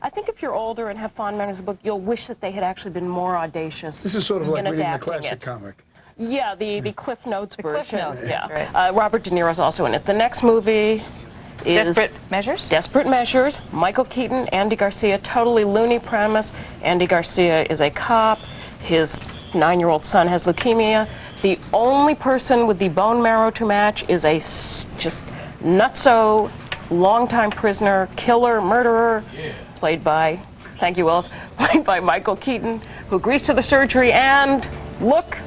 I think if you're older and have fond memories of the book, you'll wish that they had actually been more audacious. This is sort of like in reading the adapting classic it. comic. Yeah, the Cliff Notes version. Cliff Notes, yeah. that's right. Robert De Niro's also in it. The next movie is Desperate Measures? Desperate Measures. Michael Keaton, Andy Garcia, totally loony premise. Andy Garcia is a cop. His 9-year-old son has leukemia. The only person with the bone marrow to match is a just nutso, longtime prisoner, killer, murderer, played by, thank you, Willis, played by Michael Keaton, who agrees to the surgery, and look,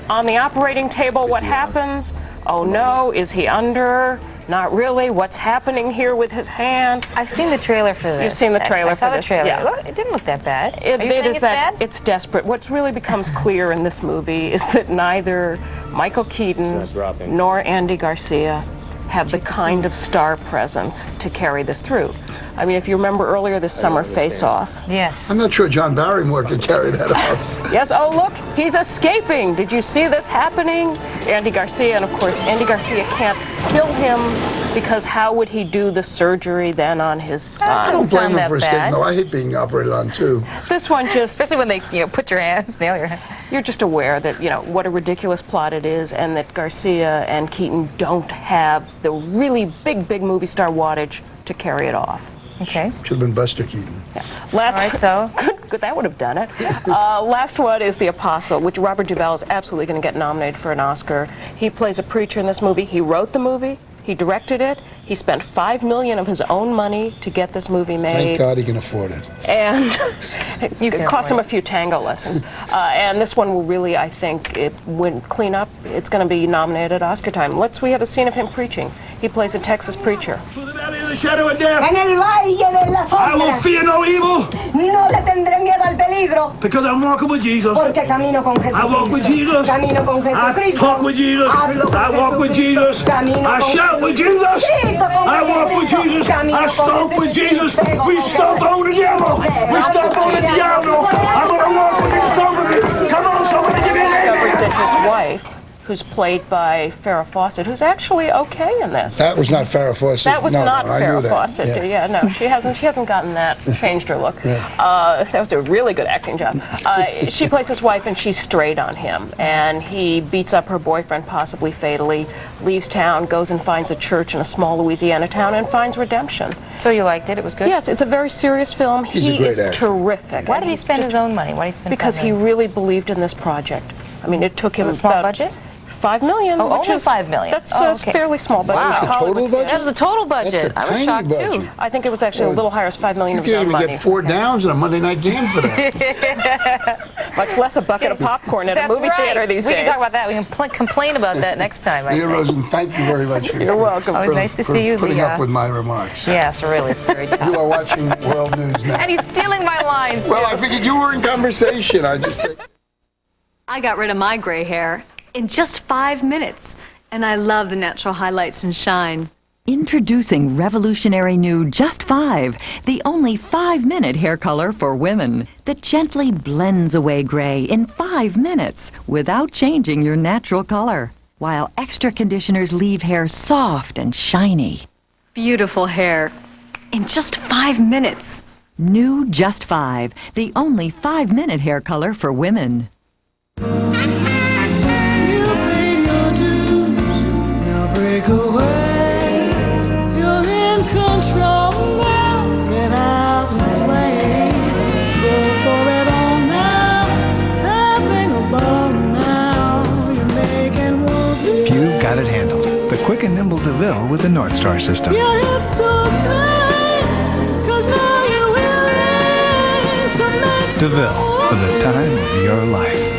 on the operating table, what happens? Oh no, is he under? Not really. What's happening here with his hand? I've seen the trailer for this. You've seen the trailer for this, I saw the trailer. yeah. Look, it didn't look that bad. It Are you saying is it's that bad? it's desperate. What really becomes clear in this movie is that neither Michael Keaton nor Andy Garcia have the kind of star presence to carry this through. I mean, if you remember earlier this summer, Face Off. Yes. I'm not sure John Barrymore could carry that off. Yes, oh look, he's escaping. Did you see this happening? Andy Garcia, and of course, Andy Garcia can't kill him because how would he do the surgery then on his son? I don't blame him for escaping, bad. though. I hate being operated on, too. This one just, Especially when they, put your hands, nail your hand. you're just aware that, what a ridiculous plot it is, and that Garcia and Keaton don't have the really big movie star wattage to carry it off. Okay. Should have been Buster Keaton. Yeah. Last, All right, so. good, that would have done it. Last one is The Apostle, which Robert Duvall is absolutely going to get nominated for an Oscar. He plays a preacher in this movie. He wrote the movie. He directed it. He spent $5 million of his own money to get this movie made. Thank God he can afford it. And it cost him a few tango lessons. And this one will really, I think, it would clean up. It's going to be nominated at Oscar time. We have a scene of him preaching. He plays a Texas preacher. Through the valley of the shadow of death, En el valle de la I will sombra, fear no evil, no le tendré miedo al peligro, because I'm walking with Jesus. porque camino con I walk with Jesucristo. Jesus. Camino con I Jesucristo. talk with Jesus. Hablo con I walk with Jesucristo. Jesus. Camino I con shout with Jesus. Grito con I walk with Jesucristo. Jesus. Camino I con stomp with Jesus. Pego We con stomp Jesucristo. on the devil. We stomp on the diablo. I'm going to walk with you, stomp with you. Come on, somebody give me an Discovers amen. that his wife, who's played by Farrah Fawcett, who's actually okay in this. That was not Farrah Fawcett. That was No, not I knew Farrah that. Fawcett. Yeah, no, she hasn't gotten that. Changed her look. That was a really good acting job. She plays his wife, and she's straight on him. And he beats up her boyfriend, possibly fatally, leaves town, goes and finds a church in a small Louisiana town, and finds redemption. So you liked it? It was good? Yes, it's a very serious film. He's a He great is actor. terrific. Why And did he he's spend just- his own money? Why did he spend Because he $5 million? really believed in this project. I mean, it took him Was it a small about budget? $5 million. Oh, which only is, $5 million. That's Oh, a okay. fairly small budget. Wow. for Total Hollywood budget? That was the total budget. That's a I was tiny shocked, budget. too. I think it was actually a little higher, $5 million You of his can't own even money. get 4 downs in a Monday night game for that. Much less a bucket of popcorn at a That's movie right. theater these we days. can talk about that. We can complain about that next time. I Leah think. Rosen, thank you very much for You're welcome. Always nice to see you, putting Leah. up with my remarks. Yes, really. It's very tough. You are watching World News now. And he's stealing my lines. Well, too. I figured you were in conversation. I got rid of my gray hair in just 5 minutes, and I love the natural highlights and shine. Introducing revolutionary new Just 5, the only 5-minute hair color for women that gently blends away gray in 5 minutes without changing your natural color, while extra conditioners leave hair soft and shiny. Beautiful hair in just 5 minutes. New Just 5, the only 5-minute hair color for women. You paid your dues, now break away. You're in control now, get out of the way. Go for it all now, having a ball now. You're making moves. You've got it handled. The quick and nimble DeVille with the North Star system. Your hips so fine, 'cause now you're willing to make DeVille, for the time of your life.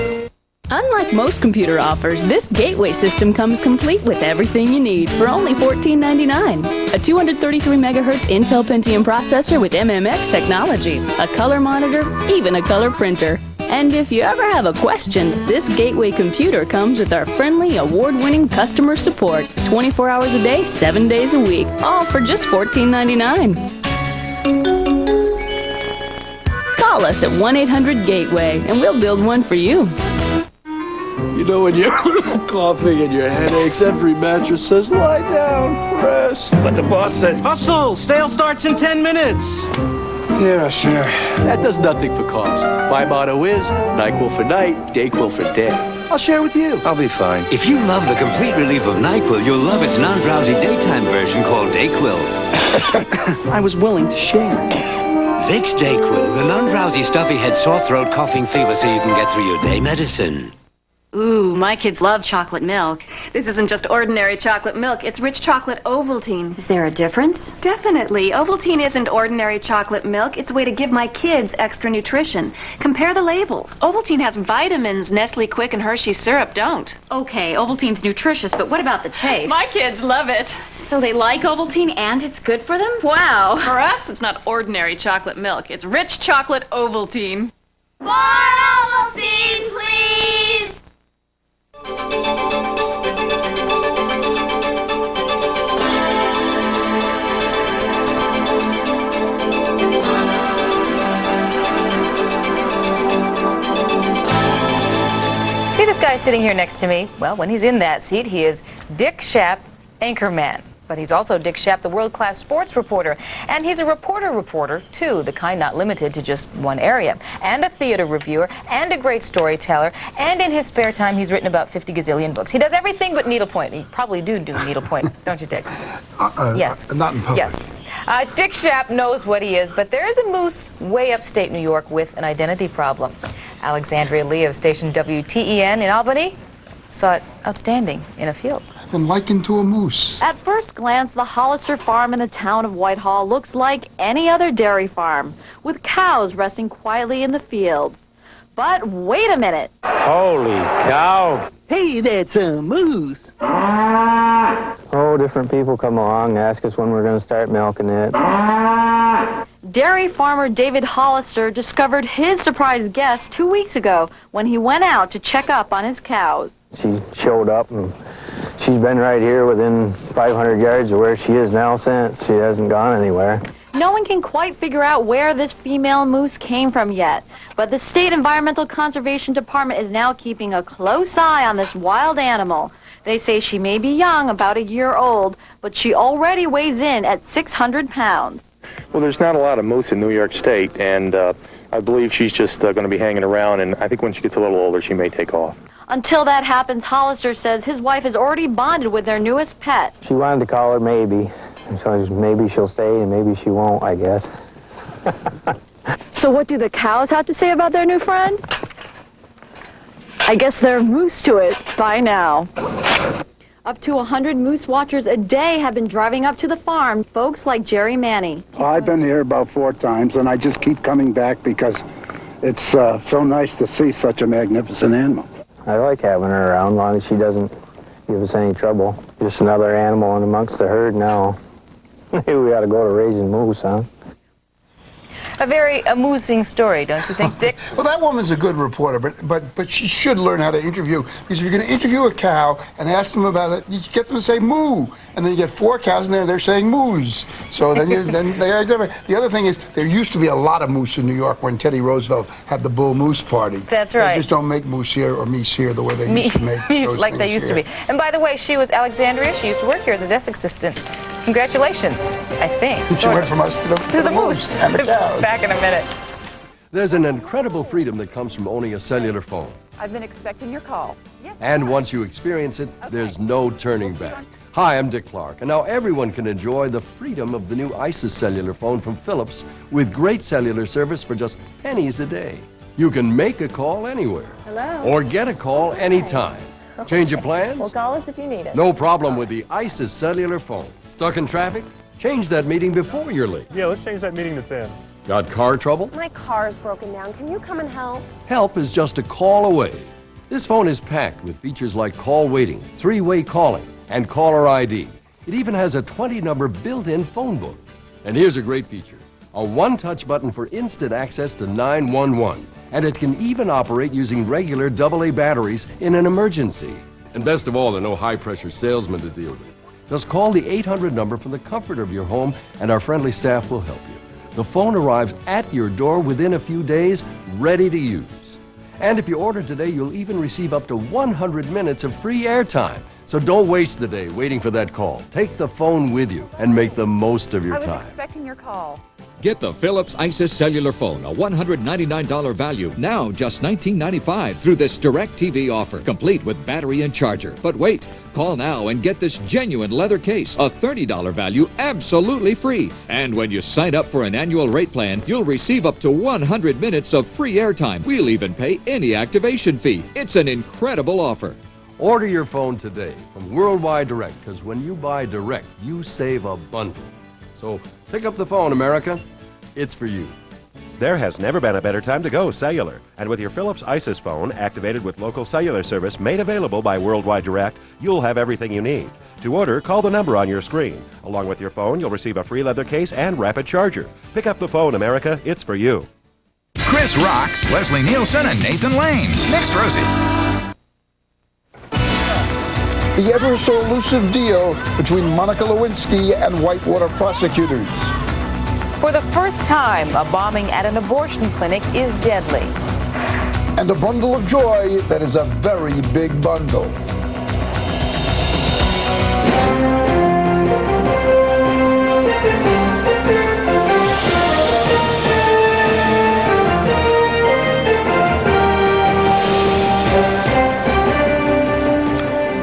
Unlike most computer offers, this gateway system comes complete with everything you need for only $14.99. A 233 MHz Intel Pentium processor with MMX technology, a color monitor, even a color printer. And if you ever have a question, this gateway computer comes with our friendly, award-winning customer support. 24 hours a day, 7 days a week, all for just $14.99. Call us at 1-800-GATEWAY and we'll build one for you. You know, when you're coughing and your head aches, every mattress says, lie down, rest. But the boss says, hustle, sale starts in 10 minutes. Here, I'll share. That does nothing for coughs. My motto is NyQuil for night, DayQuil for day. I'll share with you. I'll be fine. If you love the complete relief of NyQuil, you'll love its non-drowsy daytime version called DayQuil. I was willing to share. Vicks DayQuil, the non-drowsy stuffy head, sore throat, coughing fever so you can get through your day medicine. Ooh, my kids love chocolate milk. This isn't just ordinary chocolate milk, it's rich chocolate Ovaltine. Is there a difference? Definitely. Ovaltine isn't ordinary chocolate milk, it's a way to give my kids extra nutrition. Compare the labels. Ovaltine has vitamins. Nestle Quick and Hershey's syrup don't. Okay, Ovaltine's nutritious, but what about the taste? My kids love it. So they like Ovaltine and it's good for them? Wow. For us, it's not ordinary chocolate milk, it's rich chocolate Ovaltine. More Ovaltine, please! See this guy sitting here next to me? Well, when he's in that seat, he is Dick Schaap, anchorman. But he's also Dick Schaap, the world-class sports reporter. And he's a reporter, too, the kind not limited to just one area. And a theater reviewer, and a great storyteller. And in his spare time, he's written about 50 gazillion books. He does everything but needlepoint. He probably do needlepoint, don't you, Dick? Yes. Not in public. Yes. Dick Schaap knows what he is, but there is a moose way upstate New York with an identity problem. Alexandria Lee of station WTEN in Albany saw it outstanding in a field. I've been likened to a moose. At first glance, the Hollister farm in the town of Whitehall looks like any other dairy farm, with cows resting quietly in the fields. But wait a minute. Holy cow. Hey, that's a moose. Oh, different people come along and ask us when we're going to start milking it. Dairy farmer David Hollister discovered his surprise guest 2 weeks ago when he went out to check up on his cows. She showed up and she's been right here within 500 yards of where she is now since. She hasn't gone anywhere. No one can quite figure out where this female moose came from yet, but the State Environmental Conservation Department is now keeping a close eye on this wild animal. They say she may be young, about a year old, but she already weighs in at 600 pounds. Well, there's not a lot of moose in New York State, and I believe she's just going to be hanging around, and I think when she gets a little older, she may take off. Until that happens, Hollister says his wife has already bonded with their newest pet. She wanted to call her maybe. So maybe she'll stay and maybe she won't, I guess. So what do the cows have to say about their new friend? I guess they're moose to it by now. Up to 100 moose watchers a day have been driving up to the farm, folks like Jerry Manny. I've been here about 4 times, and I just keep coming back because it's so nice to see such a magnificent animal. I like having her around, as long as she doesn't give us any trouble. Just another animal in amongst the herd now. Maybe we ought to go to raising moose, huh? A very amusing story, don't you think, Dick? Well, that woman's a good reporter, but she should learn how to interview. Because if you're going to interview a cow and ask them about it, you get them to say moo, and then you get 4 cows in there, they're saying moos. So then they are different. The other thing is, there used to be a lot of moose in New York when Teddy Roosevelt had the Bull Moose Party. That's right. They just don't make moose here or meese here the way they used to make those like they used to be. And by the way, she was Alexandria. She used to work here as a desk assistant. Congratulations, I think. She went from us to the moose and the cows. Back in a minute. There's an incredible freedom that comes from owning a cellular phone. I've been expecting your call. Yes, and once you experience it, there's no turning back. Hi, I'm Dick Clark, and now everyone can enjoy the freedom of the new ISIS cellular phone from Philips with great cellular service for just pennies a day. You can make a call anywhere. Hello. Or get a call anytime. Change your plans? Well, call us if you need it. No problem with the ISIS cellular phone. Stuck in traffic? Change that meeting before you're late. Yeah, let's change that meeting to 10. Got car trouble? My car's broken down. Can you come and help? Help is just a call away. This phone is packed with features like call waiting, 3-way calling, and caller ID. It even has a 20-number built-in phone book. And here's a great feature, a one-touch button for instant access to 911. And it can even operate using regular AA batteries in an emergency. And best of all, there are no high-pressure salesmen to deal with. Just call the 800 number from the comfort of your home, and our friendly staff will help you. The phone arrives at your door within a few days, ready to use. And if you order today, you'll even receive up to 100 minutes of free airtime. So don't waste the day waiting for that call. Take the phone with you and make the most of your I was time. expecting your call. Get the Philips ISIS cellular phone, a $199 value, now just $19.95 through this DirecTV offer, complete with battery and charger. But wait, call now and get this genuine leather case, a $30 value, absolutely free. And when you sign up for an annual rate plan, you'll receive up to 100 minutes of free airtime. We'll even pay any activation fee. It's an incredible offer. Order your phone today from Worldwide Direct, because when you buy direct, you save a bundle. So pick up the phone, America. It's for you. There has never been a better time to go cellular. And with your Philips ISIS phone, activated with local cellular service made available by Worldwide Direct, you'll have everything you need. To order, call the number on your screen. Along with your phone, you'll receive a free leather case and rapid charger. Pick up the phone, America. It's for you. Chris Rock, Leslie Nielsen, and Nathan Lane. Next, Rosie. The ever so elusive deal between Monica Lewinsky and Whitewater prosecutors. For the first time, a bombing at an abortion clinic is deadly. And a bundle of joy that is a very big bundle.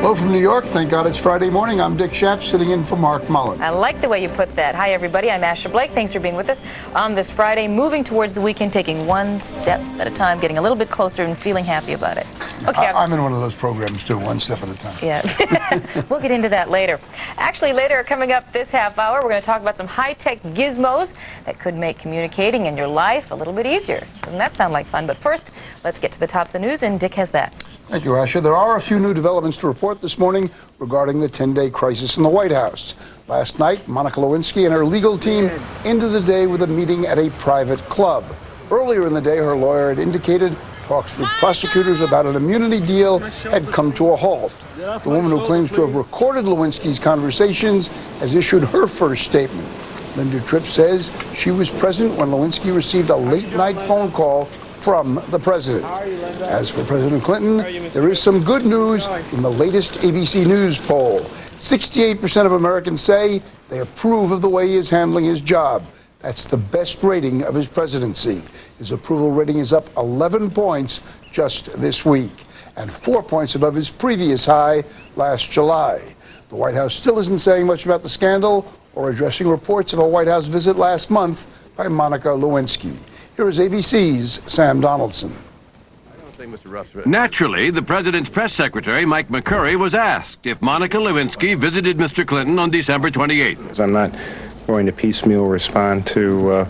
Hello from New York. Thank God it's Friday morning. I'm Dick Schaap, sitting in for Mark Mullen. I like the way you put that. Hi, everybody. I'm Asher Blake. Thanks for being with us on this Friday, moving towards the weekend, taking one step at a time, getting a little bit closer and feeling happy about it. Okay, I'm in one of those programs, too, one step at a time. Yeah. We'll get into that later. Actually, later, coming up this half hour, we're going to talk about some high-tech gizmos that could make communicating in your life a little bit easier. Doesn't that sound like fun? But first, let's get to the top of the news, and Dick has that. Thank you, Asha. There are a few new developments to report this morning regarding the 10-day crisis in the White House. Last night, Monica Lewinsky and her legal team ended the day with a meeting at a private club. Earlier in the day, her lawyer had indicated talks with prosecutors about an immunity deal had come to a halt. The woman who claims to have recorded Lewinsky's conversations has issued her first statement. Linda Tripp says she was present when Lewinsky received a late-night phone call from the president. As for President Clinton, there is some good news in the latest ABC News poll. 68% of Americans say they approve of the way he is handling his job. That's the best rating of his presidency. His approval rating is up 11 points just this week, and 4 points above his previous high last July. The White House still isn't saying much about the scandal or addressing reports of a White House visit last month by Monica Lewinsky. Here is ABC's Sam Donaldson. Naturally, the president's press secretary, Mike McCurry, was asked if Monica Lewinsky visited Mr. Clinton on December 28th. I'm not going to piecemeal respond to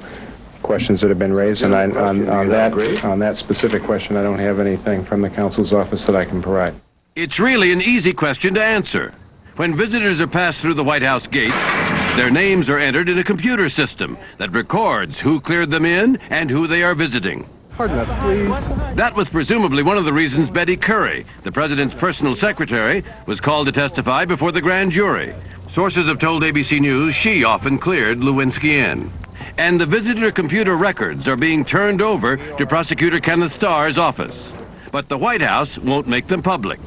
questions that have been raised, and on that specific question, I don't have anything from the counsel's office that I can provide. It's really an easy question to answer. When visitors are passed through the White House gate, their names are entered in a computer system that records who cleared them in and who they are visiting. Pardon us, please. That was presumably one of the reasons Betty Curry, the president's personal secretary, was called to testify before the grand jury. Sources have told ABC News she often cleared Lewinsky in. And the visitor computer records are being turned over to Prosecutor Kenneth Starr's office. But the White House won't make them public.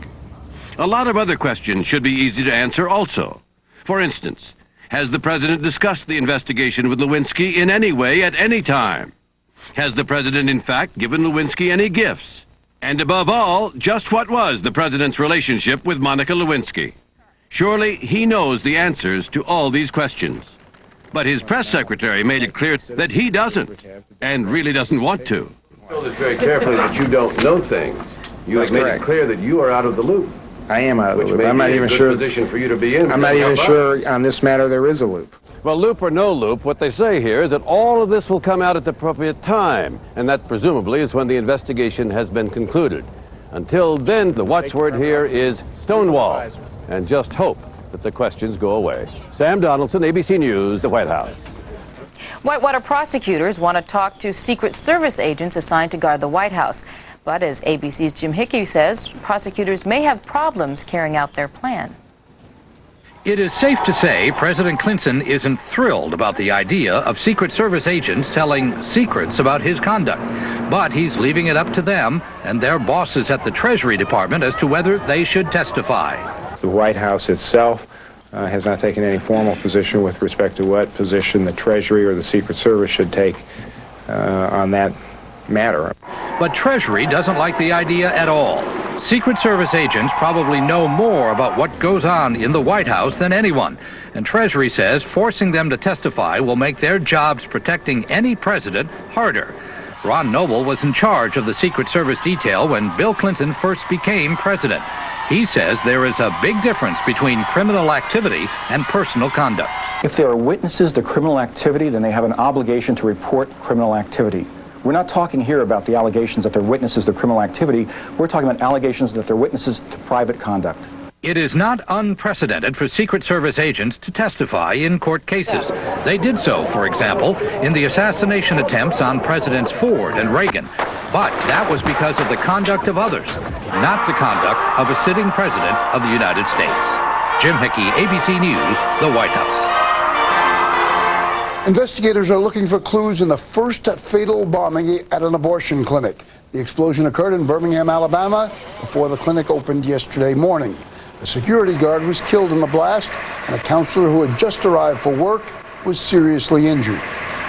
A lot of other questions should be easy to answer also. For instance, has the president discussed the investigation with Lewinsky in any way at any time? Has the president, in fact, given Lewinsky any gifts? And above all, just what was the president's relationship with Monica Lewinsky? Surely he knows the answers to all these questions. But his press secretary made it clear that he doesn't, and really doesn't want to. You told us very carefully that you don't know things. You have made it clear that you are out of the loop. I am out of the loop. Which may I'm not be a even good sure. position for you to be in. I'm not even sure on this matter there is a loop. Well, loop or no loop, what they say here is that all of this will come out at the appropriate time, and that presumably is when the investigation has been concluded. Until then, the watchword here is stonewall, and just hope that the questions go away. Sam Donaldson, ABC News, the White House. Whitewater prosecutors want to talk to Secret Service agents assigned to guard the White House. But as ABC's Jim Hickey says, prosecutors may have problems carrying out their plan. It is safe to say President Clinton isn't thrilled about the idea of Secret Service agents telling secrets about his conduct. But he's leaving it up to them and their bosses at the Treasury Department as to whether they should testify. The White House itself has not taken any formal position with respect to what position the Treasury or the Secret Service should take on that matter. But Treasury doesn't like the idea at all. Secret Service agents probably know more about what goes on in the White House than anyone. And Treasury says forcing them to testify will make their jobs protecting any president harder. Ron Noble was in charge of the Secret Service detail when Bill Clinton first became president. He says there is a big difference between criminal activity and personal conduct. If there are witnesses to criminal activity, then they have an obligation to report criminal activity. We're not talking here about the allegations that they're witnesses to criminal activity. We're talking about allegations that they're witnesses to private conduct. It is not unprecedented for Secret Service agents to testify in court cases. They did so, for example, in the assassination attempts on Presidents Ford and Reagan. But that was because of the conduct of others, not the conduct of a sitting president of the United States. Jim Hickey, ABC News, the White House. Investigators are looking for clues in the first fatal bombing at an abortion clinic. The explosion occurred in Birmingham, Alabama, before the clinic opened yesterday morning. A security guard was killed in the blast, and a counselor who had just arrived for work was seriously injured.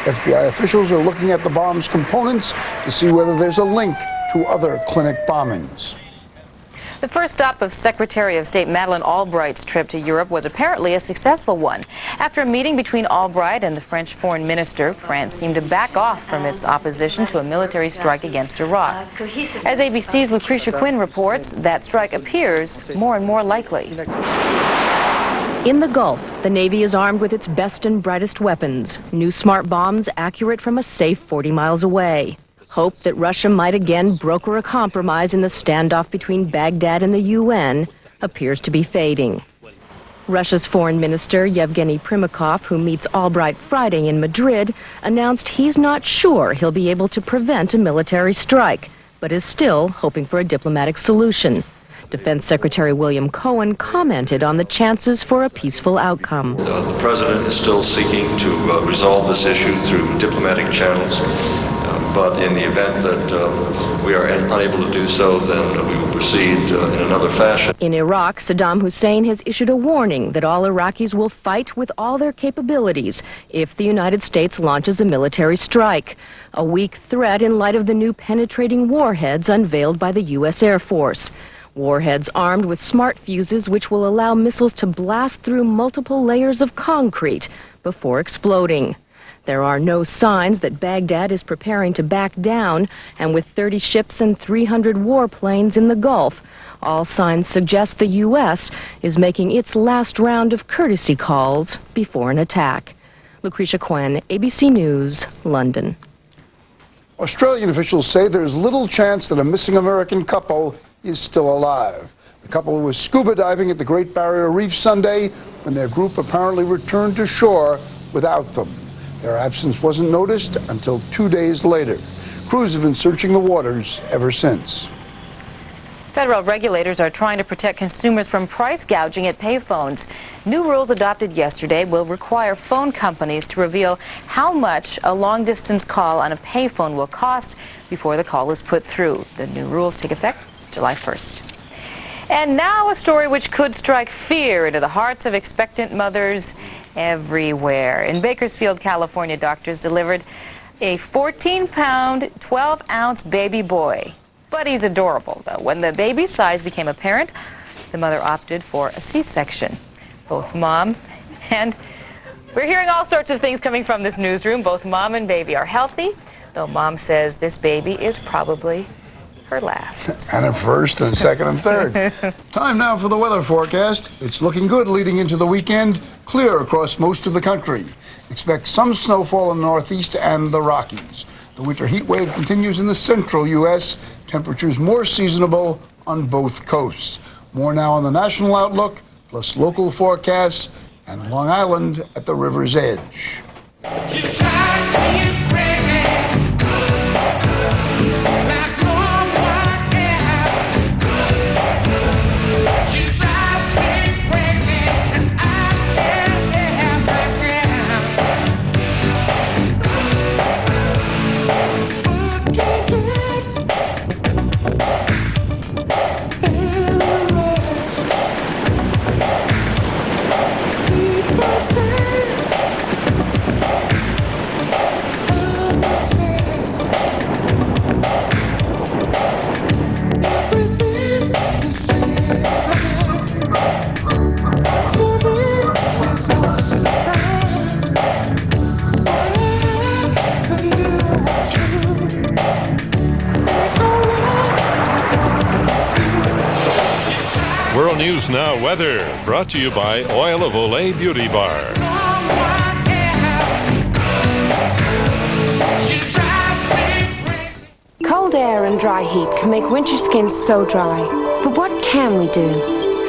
FBI officials are looking at the bomb's components to see whether there's a link to other clinic bombings. The first stop of Secretary of State Madeleine Albright's trip to Europe was apparently a successful one. After a meeting between Albright and the French foreign minister, France seemed to back off from its opposition to a military strike against Iraq. As ABC's Lucretia Quinn reports, that strike appears more and more likely. In the Gulf, the Navy is armed with its best and brightest weapons, new smart bombs accurate from a safe 40 miles away. Hope that Russia might again broker a compromise in the standoff between Baghdad and the UN appears to be fading. Russia's foreign minister, Yevgeny Primakov, who meets Albright Friday in Madrid, announced he's not sure he'll be able to prevent a military strike, but is still hoping for a diplomatic solution. Defense Secretary William Cohen commented on the chances for a peaceful outcome. The president is still seeking to resolve this issue through diplomatic channels. But in the event that we are unable to do so, then we will proceed in another fashion. In Iraq, Saddam Hussein has issued a warning that all Iraqis will fight with all their capabilities if the United States launches a military strike. A weak threat in light of the new penetrating warheads unveiled by the U.S. Air Force. Warheads armed with smart fuses which will allow missiles to blast through multiple layers of concrete before exploding. There are no signs that Baghdad is preparing to back down, and with 30 ships and 300 warplanes in the Gulf, all signs suggest the U.S. is making its last round of courtesy calls before an attack. Lucretia Quinn, ABC News, London. Australian officials say there's little chance that a missing American couple is still alive. The couple was scuba diving at the Great Barrier Reef Sunday when their group apparently returned to shore without them. Their absence wasn't noticed until 2 days later. Crews have been searching the waters ever since. Federal regulators are trying to protect consumers from price gouging at payphones. New rules adopted yesterday will require phone companies to reveal how much a long-distance call on a payphone will cost before the call is put through. The new rules take effect July 1st. And now a story which could strike fear into the hearts of expectant mothers everywhere. In Bakersfield, California, doctors delivered a 14-pound, 12-ounce baby boy. But he's adorable, though. When the baby's size became apparent, the mother opted for a C-section. Both mom and... We're hearing all sorts of things coming from this newsroom. Both mom and baby are healthy, though mom says this baby is probably her last. And a first and second and third. Time now for the weather forecast. It's looking good leading into the weekend. Clear across most of the country. Expect some snowfall in the Northeast and the Rockies. The winter heat wave continues in the central U.S. Temperatures more seasonable on both coasts. More now on the national outlook, plus local forecasts, and Long Island at the river's edge. Sports Now weather, brought to you by Oil of Olay Beauty Bar. Cold air and dry heat can make winter skin so dry. But what can we do?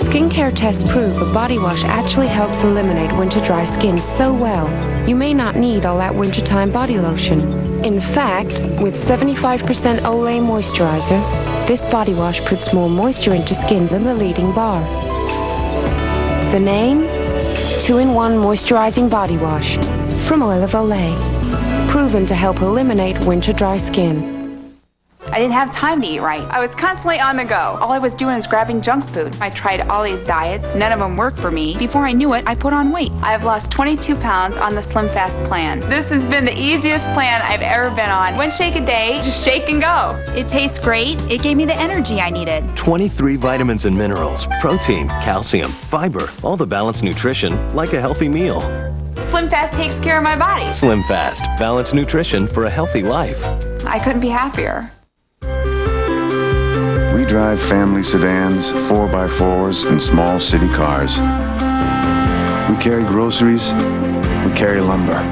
Skincare tests prove a body wash actually helps eliminate winter dry skin so well, you may not need all that wintertime body lotion. In fact, with 75% Olay moisturizer, this body wash puts more moisture into skin than the leading bar. The name? 2-in-1 Moisturizing Body Wash from Oil of Olay. Proven to help eliminate winter dry skin. I didn't have time to eat right. I was constantly on the go. All I was doing is grabbing junk food. I tried all these diets. None of them worked for me. Before I knew it, I put on weight. I have lost 22 pounds on the Slim Fast plan. This has been the easiest plan I've ever been on. One shake a day, just shake and go. It tastes great. It gave me the energy I needed. 23 vitamins and minerals, protein, calcium, fiber, all the balanced nutrition like a healthy meal. Slim Fast takes care of my body. Slim Fast, balanced nutrition for a healthy life. I couldn't be happier. We drive family sedans, 4x4s, and small city cars. We carry groceries, we carry lumber,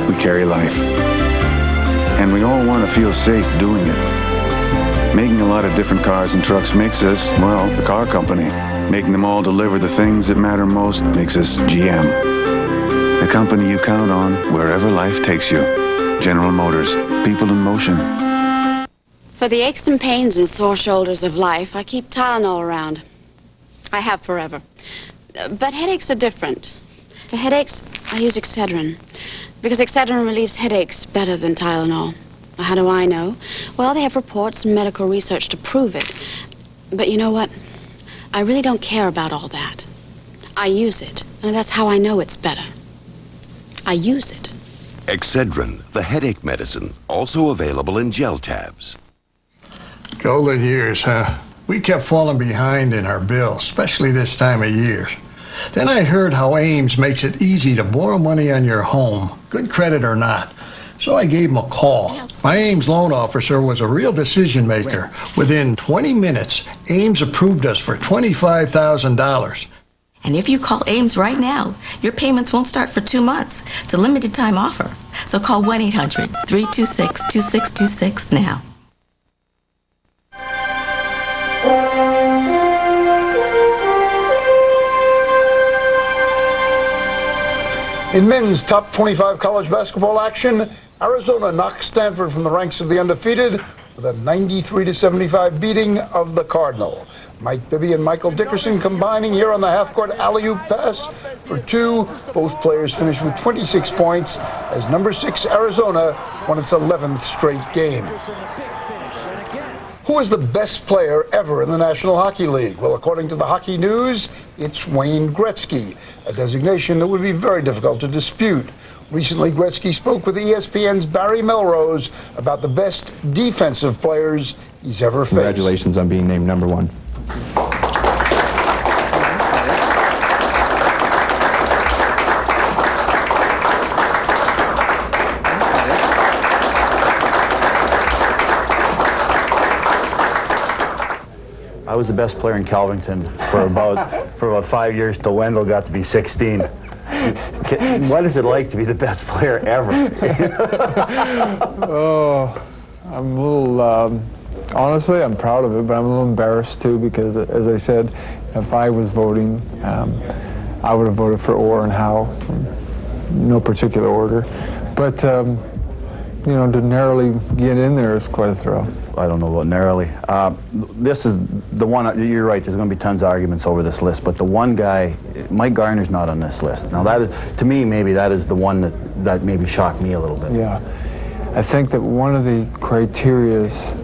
we carry life. And we all want to feel safe doing it. Making a lot of different cars and trucks makes us, well, the car company. Making them all deliver the things that matter most makes us GM. The company you count on wherever life takes you. General Motors, people in motion. For the aches and pains and sore shoulders of life, I keep Tylenol around. I have forever. But headaches are different. For headaches, I use Excedrin. Because Excedrin relieves headaches better than Tylenol. How do I know? Well, they have reports and medical research to prove it. But you know what? I really don't care about all that. I use it, and that's how I know it's better. I use it. Excedrin, the headache medicine, also available in gel tabs. Golden years, huh? We kept falling behind in our bills, especially this time of year. Then I heard how Ames makes it easy to borrow money on your home, good credit or not. So I gave him a call. Yes. My Ames loan officer was a real decision maker. Right. Within 20 minutes, Ames approved us for $25,000. And if you call Ames right now, your payments won't start for 2 months. It's a limited time offer. So call 1-800-326-2626 now. In men's top 25 college basketball action, Arizona knocked Stanford from the ranks of the undefeated with a 93-75 beating of the Cardinal. Mike Bibby and Michael Dickerson combining here on the half-court alley-oop pass for two. Both players finished with 26 points as number 6 Arizona won its 11th straight game. Who is the best player ever in the National Hockey League? Well, according to the Hockey News, it's Wayne Gretzky, a designation that would be very difficult to dispute. Recently, Gretzky spoke with ESPN's Barry Melrose about the best defensive players he's ever faced. Congratulations on being named number 1. I was the best player in Calvington for about 5 years till Wendell got to be 16. What is it like to be the best player ever? Oh, I'm a little, honestly, I'm proud of it, but I'm a little embarrassed too because, as I said, if I was voting, I would have voted for Orr and Howe, in no particular order. But, you know, to narrowly get in there is quite a thrill. I don't know about narrowly. This is the one, you're right, there's going to be tons of arguments over this list, but the one guy, Mike Garner's not on this list. Now that is, to me, maybe that is the one that maybe shocked me a little bit. Yeah. I think that one of the criterias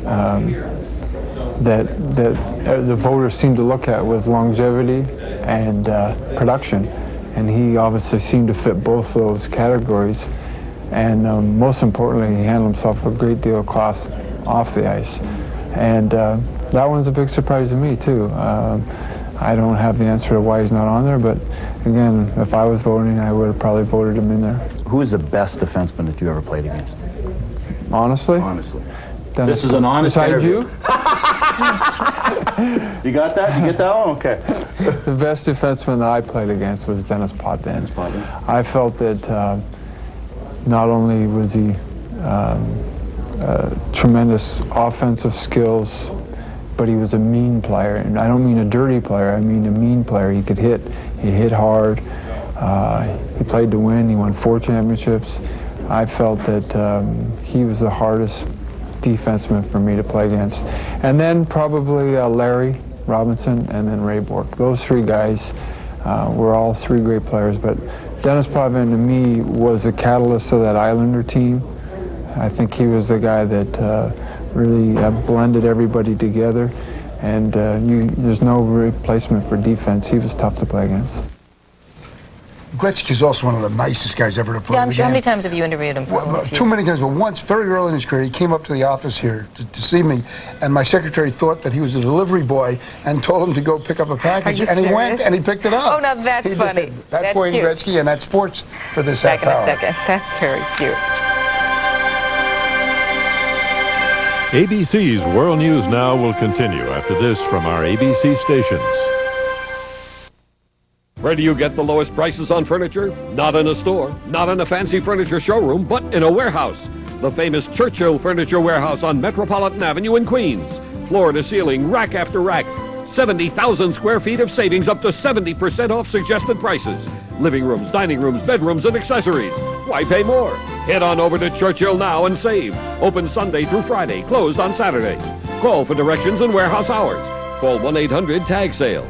that the voters seemed to look at was longevity and production, and he obviously seemed to fit both those categories. And most importantly, he handled himself with a great deal of class off the ice. And that one's a big surprise to me, too. I don't have the answer to why he's not on there, but again, if I was voting, I would have probably voted him in there. Who is the best defenseman that you ever played against? Honestly? Honestly. Dennis, this is an honest beside interview. You? You got that? You get that one? Okay. The best defenseman that I played against was Dennis Potvin. I felt that not only was he tremendous offensive skills, but he was a mean player. And I don't mean a dirty player, I mean a mean player. He could hit. He hit hard. He played to win. He won 4 championships. I felt that he was the hardest defenseman for me to play against. And then probably Larry Robinson and then Ray Bourque. Those 3 guys were all 3 great players, but Dennis Potvin to me was the catalyst of that Islander team. I think he was the guy that really blended everybody together, and there's no replacement for defense. He was tough to play against. Gretzky is also one of the nicest guys ever to play. Yeah, I'm sure. How many times have you interviewed him? Well, too many times, but once, very early in his career, he came up to the office here to see me, and my secretary thought that he was a delivery boy and told him to go pick up a package, and he went and he picked it up. Oh, now that's funny. That's Wayne cute. Gretzky, and that's sports for this Back half hour. in a second. That's very cute. ABC's World News Now will continue after this from our ABC stations. Where do you get the lowest prices on furniture? Not in a store, not in a fancy furniture showroom, but in a warehouse. The famous Churchill Furniture Warehouse on Metropolitan Avenue in Queens. Floor to ceiling, rack after rack. 70,000 square feet of savings up to 70% off suggested prices. Living rooms, dining rooms, bedrooms, and accessories. Why pay more? Head on over to Churchill now and save. Open Sunday through Friday, closed on Saturday. Call for directions and warehouse hours. Call 1-800-TAG-SALE.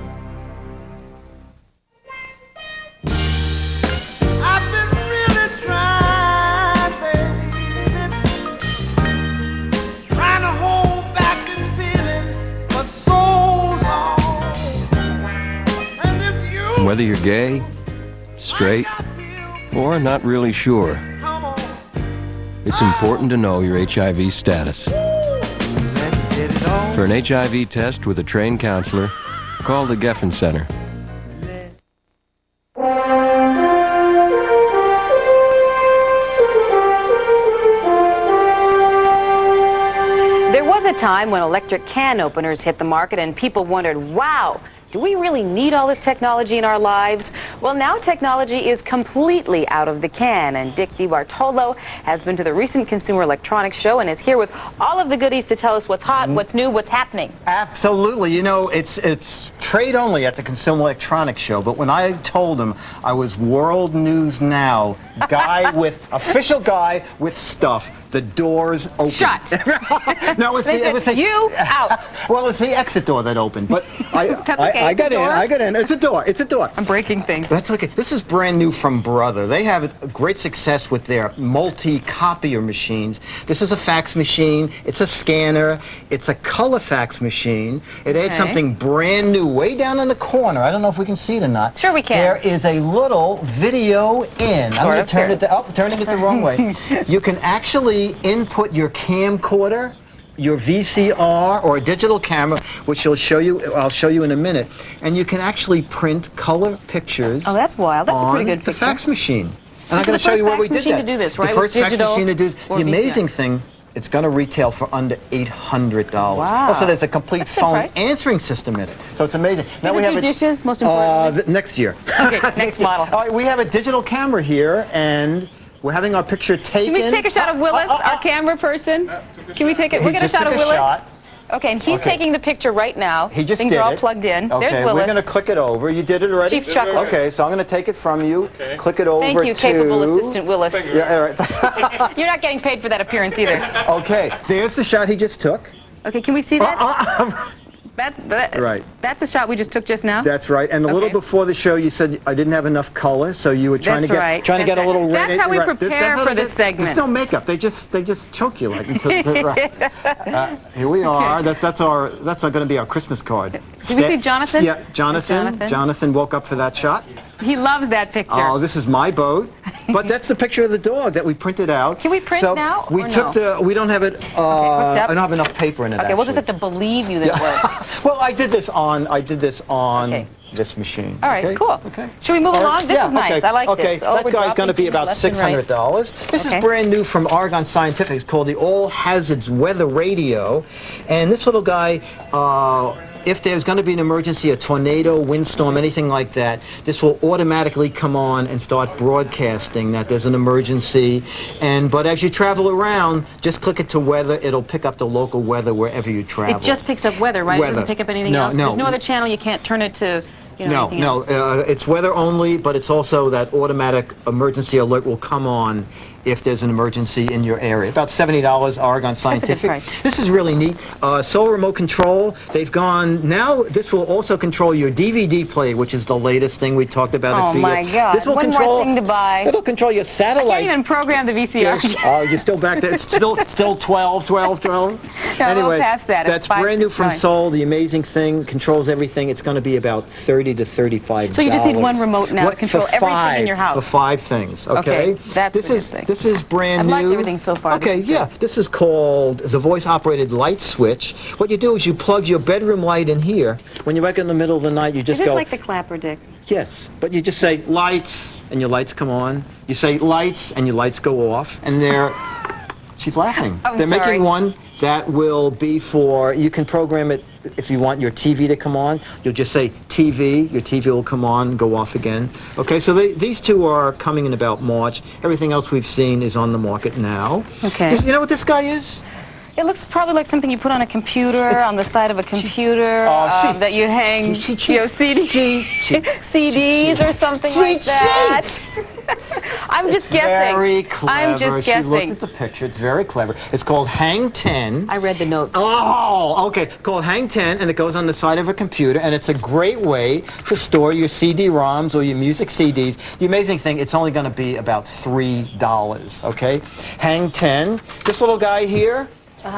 Whether you're gay, straight, or not really sure, it's important to know your HIV status. For an HIV test with a trained counselor, call the Geffen Center. There was a time when electric can openers hit the market and people wondered, wow, do we really need all this technology in our lives? Well, now technology is completely out of the can, and Dick DeBartolo has been to the recent Consumer Electronics Show and is here with all of the goodies to tell us what's hot, what's new, what's happening. Absolutely. You know, it's trade only at the Consumer Electronics Show, but when I told him I was World News Now, official guy with stuff, the doors opened. Shut. No, it was you out. Well, it's the exit door that opened, but That's okay. I got in. It's a door. It's a door. I'm breaking things. That's okay. This is brand new from Brother. They have great success with their multi-copier machines. This is a fax machine. It's a scanner. It's a color fax machine. It adds something brand new way down in the corner. I don't know if we can see it or not. Sure we can. There is a little video in. I'm going to turn it turning it the wrong way. You can actually input your camcorder, your VCR or a digital camera, which I'll show you in a minute, and you can actually print color pictures. Oh, that's wild. That's a pretty good picture. The fax machine. And I'm going to show you where we did that. To do this, right? The first fax machine to do this. The amazing thing, it's going to retail for under $800. Wow. Also, there's a complete phone price. answering system in it. So it's amazing. Now we have dishes, most importantly. Next year. Okay, next model. All right, we have a digital camera here, and we're having our picture taken. Can we take a shot of Willis, our camera person? Can we take it? We'll get a shot of Willis. Okay, and he's taking the picture right now. He just Things did are all it. plugged in. Okay, There's Willis. we're going to click it over. You did it already? Chief Chuckler. Okay, so I'm going to take it from you. Okay. Click it over to... Thank you, capable assistant Willis. Yeah, all right. You're not getting paid for that appearance either. Okay, there's the shot he just took. Okay, can we see that? Right. That's the shot we just took just now? That's right. And a little before the show, you said I didn't have enough color, so you were trying to get a little red. That's how we prepare for this segment. There's no makeup. They just choke you like until. Here we are. That's going to be our Christmas card. Did we see Jonathan? Yeah, Jonathan. Jonathan woke up for that shot. He loves that picture. Oh, this is my boat. But that's the picture of the dog that we printed out. Can we print now? We took we don't have it. I don't have enough paper in it. Okay, we'll just have to believe you that it works. Well, I did this on this machine. All right, okay? cool. Okay. Should we move along? This is nice. Okay. I like okay. this. Oh, that guy's going to be about $600. This is brand new from Argonne Scientific. It's called the All Hazards Weather Radio. And this little guy if there's going to be an emergency, a tornado, windstorm, anything like that, this will automatically come on and start broadcasting that there's an emergency. But as you travel around, just click it to weather. It'll pick up the local weather wherever you travel. It just picks up weather, right? Weather. It doesn't pick up anything No, else? no. There's no other channel you can't turn it to, you know, anything else? It's weather only, but it's also that automatic emergency alert will come on if there's an emergency in your area. About $70, Oregon Scientific. That's a good price. This is really neat. Solar remote control. They've gone, now this will also control your DVD player, which is the latest thing we talked about at CES. Oh my God, This will one control, more thing to buy. It'll control your satellite. I can't even program the VCR. Oh, you're still back there. It's still 12. No, Anyway, past that. It's that's brand new from 569. Seoul. The amazing thing, controls everything. It's going to be about $30 to $35. So you just need one remote now to control everything in your house. For 5 things, okay? That's this a good is thing. This is brand new. I've liked everything so far. Okay, This is yeah. This is called the voice-operated light switch. What you do is you plug your bedroom light in here. When you're back in the middle of the night, you just Is this go. like the clapper, Dick? Yes, but you just say lights, and your lights come on. You say lights, and your lights go off, and she's laughing. I'm They're sorry. making one that will be for, you can program it if you want your TV to come on. You'll just say TV, your TV will come on, go off again. Okay, so these two are coming in about March. Everything else we've seen is on the market now. Okay. You know what this guy is? It looks probably like something you put on a computer, on the side of a computer, that you hang, CDs or something like that. I'm just guessing. Very clever. I'm just She looked guessing. at the picture. It's very clever. It's called Hang 10. I read the note. Oh, okay. Called Hang 10, and it goes on the side of a computer, and it's a great way to store your CD-ROMs or your music CDs. The amazing thing, it's only going to be about $3, okay? Hang 10. This little guy here,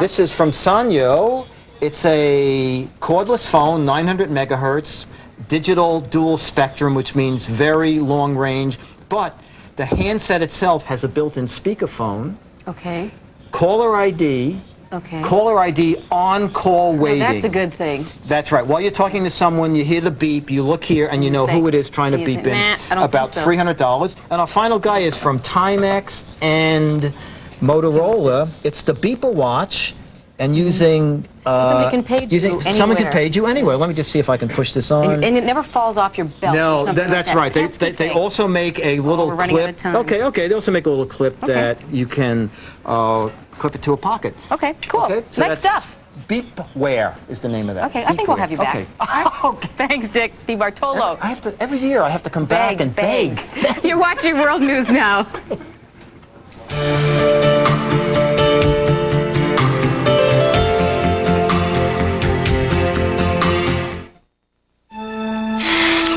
this is from Sanyo. It's a cordless phone, 900 megahertz, digital dual spectrum, which means very long range, but the handset itself has a built-in speakerphone, Okay. caller ID, Okay. caller ID on-call waiting. Well, that's a good thing. That's right. While you're talking to someone, you hear the beep, you look here, and you know who it is trying to beep in. Nah, I don't About think so. $300. And our final guy is from Timex and Motorola. It's the Beeper Watch, and using Somebody can page you someone can anywhere. page you anywhere. Let me just see if I can push this on. And it never falls off your belt. or No, something like that's that. right. That's a good They thing. also make a little we're running out clip. of time. Okay. They also make a little clip Okay. that you can clip it to a pocket. Okay, cool. Okay, so Nice that's- stuff. Beepware is the name of that. Okay, I think we'll have you back. Okay. All right. Thanks, Dick DeBartolo. I have to every year. I have to come back and beg. You're watching World News Now.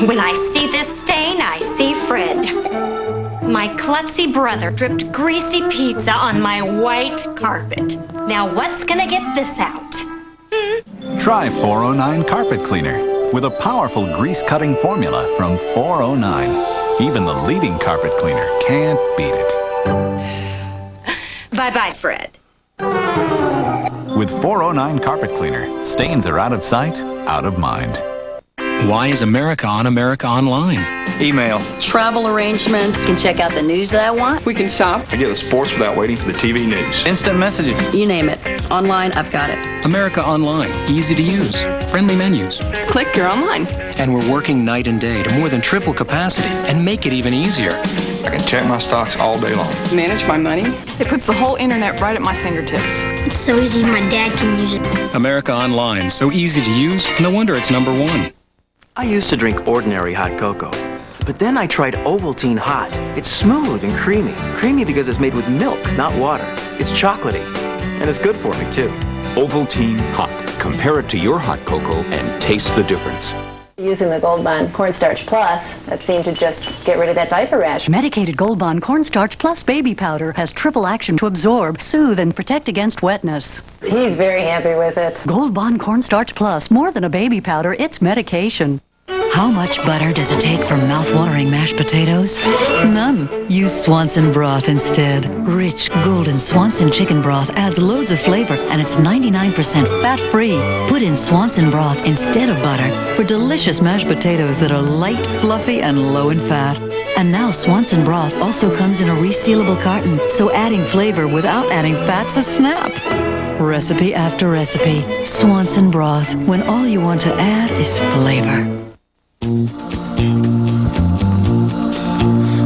When I see this stain, I see Fred. My klutzy brother dripped greasy pizza on my white carpet. Now what's gonna get this out? Try 409 Carpet Cleaner with a powerful grease-cutting formula from 409. Even the leading carpet cleaner can't beat it. Bye-bye, Fred. With 409 Carpet Cleaner, stains are out of sight, out of mind. Why is America on America Online? Email. Travel arrangements. Can check out the news that I want. We can shop. I get the sports without waiting for the TV news. Instant messages. You name it. Online, I've got it. America Online. Easy to use. Friendly menus. Click, you're online. And we're working night and day to more than triple capacity and make it even easier. I can check my stocks all day long. Manage my money. It puts the whole internet right at my fingertips. It's so easy my dad can use it. America Online. So easy to use. No wonder it's #1. I used to drink ordinary hot cocoa, but then I tried Ovaltine Hot. It's smooth and creamy. Creamy because it's made with milk, not water. It's chocolatey, and it's good for me, too. Ovaltine Hot. Compare it to your hot cocoa and taste the difference. Using the Gold Bond Cornstarch Plus, that seemed to just get rid of that diaper rash. Medicated Gold Bond Cornstarch Plus Baby Powder has triple action to absorb, soothe, and protect against wetness. He's very happy with it. Gold Bond Cornstarch Plus, more than a baby powder, it's medication. How much butter does it take for mouth-watering mashed potatoes? None. Use Swanson broth instead. Rich, golden Swanson chicken broth adds loads of flavor, and it's 99% fat-free. Put in Swanson broth instead of butter for delicious mashed potatoes that are light, fluffy, and low in fat. And now Swanson broth also comes in a resealable carton, so adding flavor without adding fat's a snap. Recipe after recipe. Swanson broth, when all you want to add is flavor.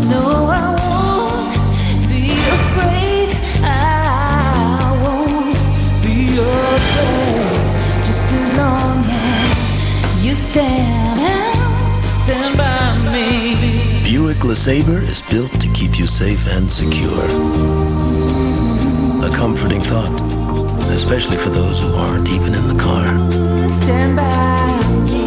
No, I won't be afraid. I won't be afraid. Just as long as you stand by me. Buick LeSabre is built to keep you safe and secure. A comforting thought, especially for those who aren't even in the car. Stand by me.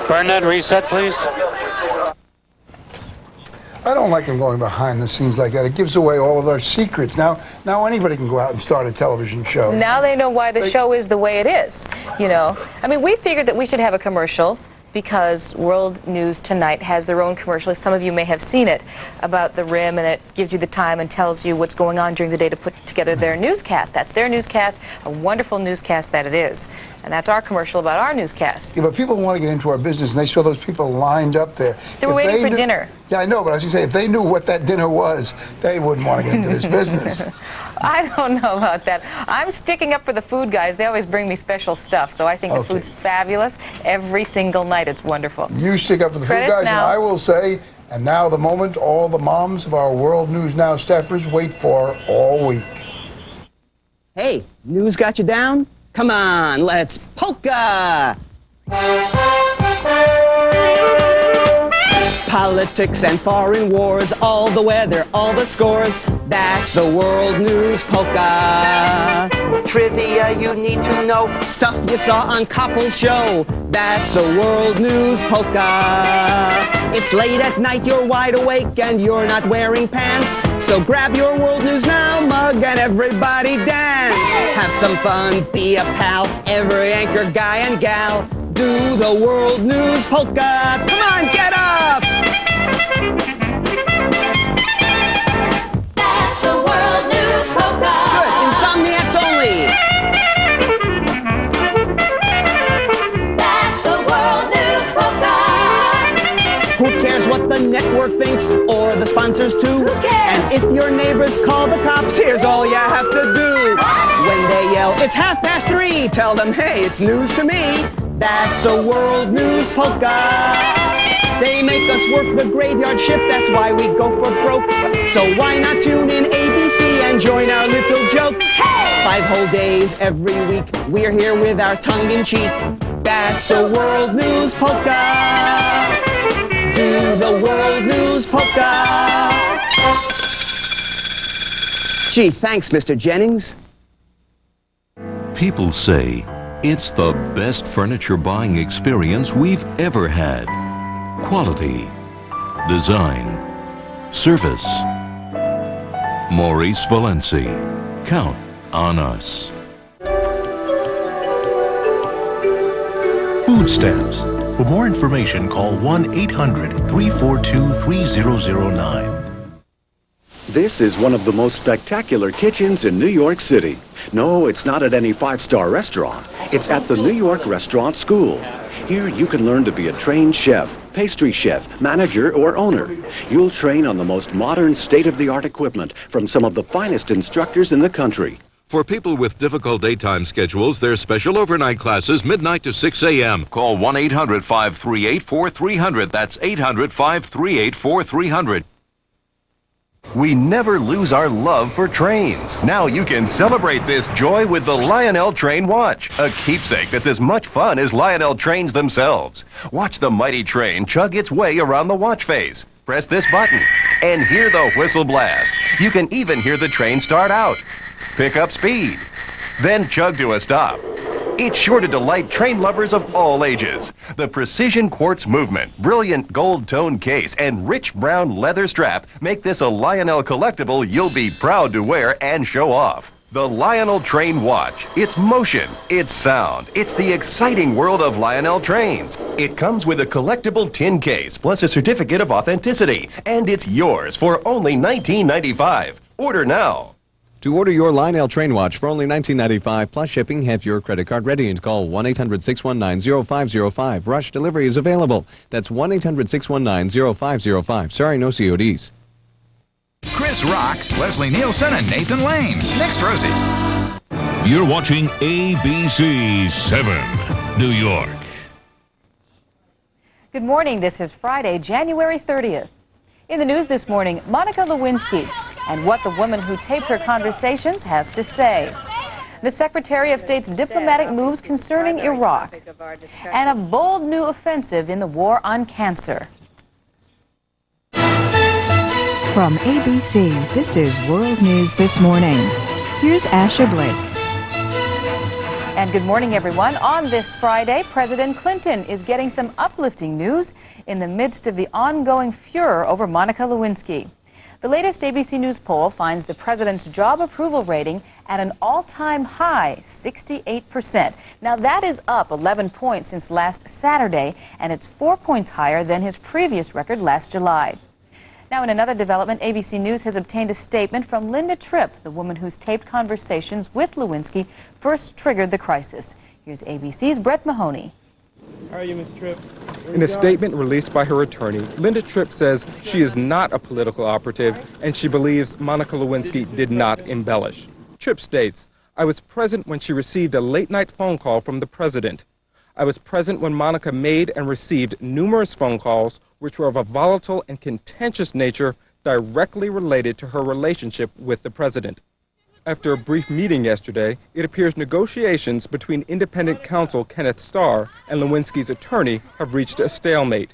Burn that reset, please. I don't like them going behind the scenes like that. It gives away all of our secrets. Now anybody can go out and start a television show. Now they know why the show is the way it is, you know. I mean, we figured that we should have a commercial because World News Tonight has their own commercial. Some of you may have seen it about the rim, and it gives you the time and tells you what's going on during the day to put together their newscast. That's their newscast, a wonderful newscast that it is. And that's our commercial about our newscast. Yeah, but people want to get into our business, and they saw those people lined up there. They were waiting for dinner. Yeah, I know, but I was going to say, if they knew what that dinner was, they wouldn't want to get into this business. I don't know about that. I'm sticking up for the food guys. They always bring me special stuff, so I think the food's fabulous. Every single night, it's wonderful. You stick up for the food Credits guys, now. and I will say, and now the moment all the moms of our World News Now staffers wait for all week. Hey, news got you down? Come on, let's polka! Politics and foreign wars, all the weather, all the scores. That's the World News Polka. Trivia you need to know, stuff you saw on Koppel's show. That's the World News Polka. It's late at night, you're wide awake, and you're not wearing pants. So grab your World News Now mug and everybody dance. Have some fun, be a pal, every anchor guy and gal. Do the World News Polka. Come on, get up! That's the World News Polka. Good, insomniacs only. That's the World News Polka. Who cares what the network thinks or the sponsors too? Who cares? And if your neighbors call the cops, here's all you have to do. When they yell, it's 3:30, tell them, hey, it's news to me. That's the World News Polka. They make us work the graveyard shift, that's why we go for broke. So why not tune in ABC and join our little joke? Hey! 5 whole days every week, we're here with our tongue-in-cheek. That's the World News Polka. Do the World News Polka. Gee, thanks, Mr. Jennings. People say it's the best furniture buying experience we've ever had. Quality, design, service. Maurice Valenci. Count on us. Food stamps. For more information, call 1-800-342-3009. This is one of the most spectacular kitchens in New York City. No, it's not at any 5-star restaurant. It's at the New York Restaurant School. Here you can learn to be a trained chef, pastry chef, manager, or owner. You'll train on the most modern, state-of-the-art equipment from some of the finest instructors in the country. For people with difficult daytime schedules, there's special overnight classes, midnight to 6 a.m. Call 1-800-538-4300. That's 800-538-4300. We never lose our love for trains. Now you can celebrate this joy with the Lionel Train Watch, a keepsake that's as much fun as Lionel trains themselves. Watch the mighty train chug its way around the watch face. Press this button and hear the whistle blast. You can even hear the train start out. Pick up speed, then chug to a stop. It's sure to delight train lovers of all ages. The precision quartz movement, brilliant gold tone case, and rich brown leather strap make this a Lionel collectible you'll be proud to wear and show off. The Lionel Train Watch. It's motion, it's sound, it's the exciting world of Lionel Trains. It comes with a collectible tin case plus a certificate of authenticity, and it's yours for only $19.95. Order now. To order your Lionel Train Watch for only $19.95 plus shipping, have your credit card ready and call 1-800-619-0505. Rush delivery is available. That's 1-800-619-0505. Sorry, no CODs. Chris Rock, Leslie Nielsen, and Nathan Lane. Next, Rosie. You're watching ABC 7, New York. Good morning. This is Friday, January 30th. In the news this morning, Monica Lewinsky and what the woman who taped her conversations has to say. The Secretary of State's diplomatic moves concerning Iraq, and a bold new offensive in the war on cancer. From ABC, this is World News This Morning. Here's Asha Blake. And good morning, everyone. On this Friday, President Clinton is getting some uplifting news in the midst of the ongoing furor over Monica Lewinsky. The latest ABC News poll finds the president's job approval rating at an all-time high, 68%. Now, that is up 11 points since last Saturday, and it's 4 points higher than his previous record last July. Now, in another development, ABC News has obtained a statement from Linda Tripp, the woman whose taped conversations with Lewinsky first triggered the crisis. Here's ABC's Brett Mahoney. How are you, Ms. Tripp? In a statement released by her attorney, Linda Tripp says she is not a political operative and she believes Monica Lewinsky did not embellish. Tripp states, "I was present when she received a late-night phone call from the president. I was present when Monica made and received numerous phone calls which were of a volatile and contentious nature directly related to her relationship with the president." After a brief meeting yesterday, it appears negotiations between independent counsel Kenneth Starr and Lewinsky's attorney have reached a stalemate.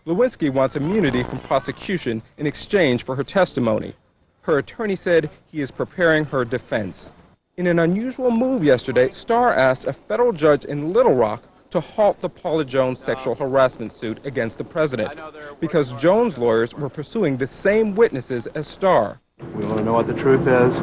Lewinsky wants immunity from prosecution in exchange for her testimony. Her attorney said he is preparing her defense. In an unusual move yesterday, Starr asked a federal judge in Little Rock to halt the Paula Jones sexual harassment suit against the president because Jones' lawyers were pursuing the same witnesses as Starr. We want to know what the truth is.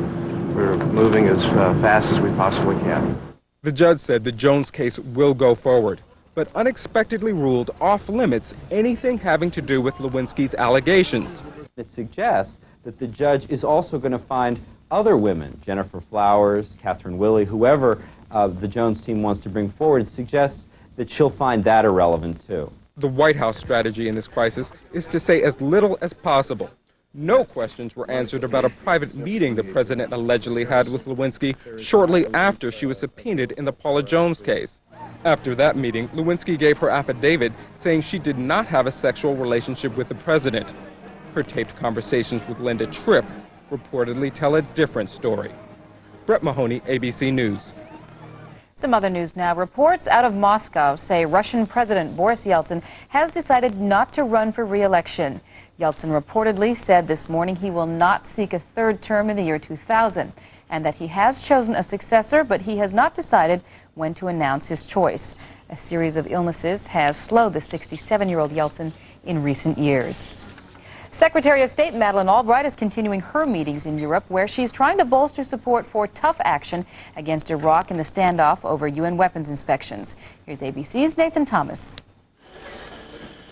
We're moving as fast as we possibly can. The judge said the Jones case will go forward, but unexpectedly ruled off limits anything having to do with Lewinsky's allegations. It suggests that the judge is also going to find other women, Jennifer Flowers, Catherine Willey, whoever the Jones team wants to bring forward. It suggests that she'll find that irrelevant too. The White House strategy in this crisis is to say as little as possible. No questions were answered about a private meeting the president allegedly had with Lewinsky shortly after she was subpoenaed in the Paula Jones case. After that meeting, Lewinsky gave her affidavit saying she did not have a sexual relationship with the president. Her taped conversations with Linda Tripp reportedly tell a different story. Brett Mahoney, ABC News. Some other news now. Reports out of Moscow say Russian President Boris Yeltsin has decided not to run for re-election. Yeltsin reportedly said this morning he will not seek a third term in the year 2000 and that he has chosen a successor, but he has not decided when to announce his choice. A series of illnesses has slowed the 67-year-old Yeltsin in recent years. Secretary of State Madeleine Albright is continuing her meetings in Europe, where she's trying to bolster support for tough action against Iraq in the standoff over UN weapons inspections. Here's ABC's Nathan Thomas.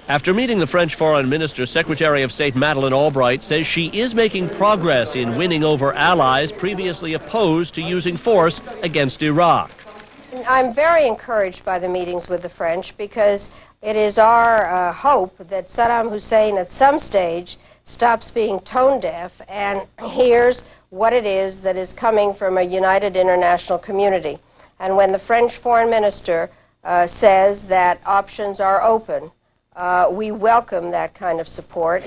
After meeting the French Foreign Minister, Secretary of State Madeleine Albright says she is making progress in winning over allies previously opposed to using force against Iraq. I'm very encouraged by the meetings with the French because it is our hope that Saddam Hussein at some stage stops being tone deaf and hears what it is that is coming from a united international community. And when the French foreign minister says that options are open, we welcome that kind of support.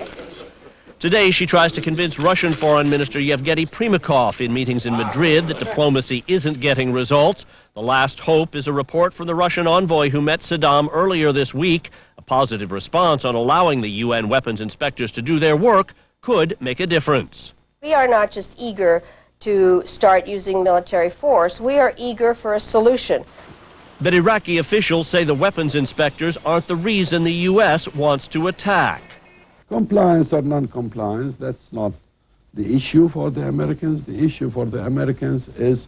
Today, she tries to convince Russian Foreign Minister Yevgeny Primakov in meetings in Madrid that diplomacy isn't getting results. The last hope is a report from the Russian envoy who met Saddam earlier this week. A positive response on allowing the UN weapons inspectors to do their work could make a difference. We are not just eager to start using military force, we are eager for a solution. But Iraqi officials say the weapons inspectors aren't the reason the U.S. wants to attack. Compliance or non-compliance, that's not the issue for the Americans? The issue for the Americans is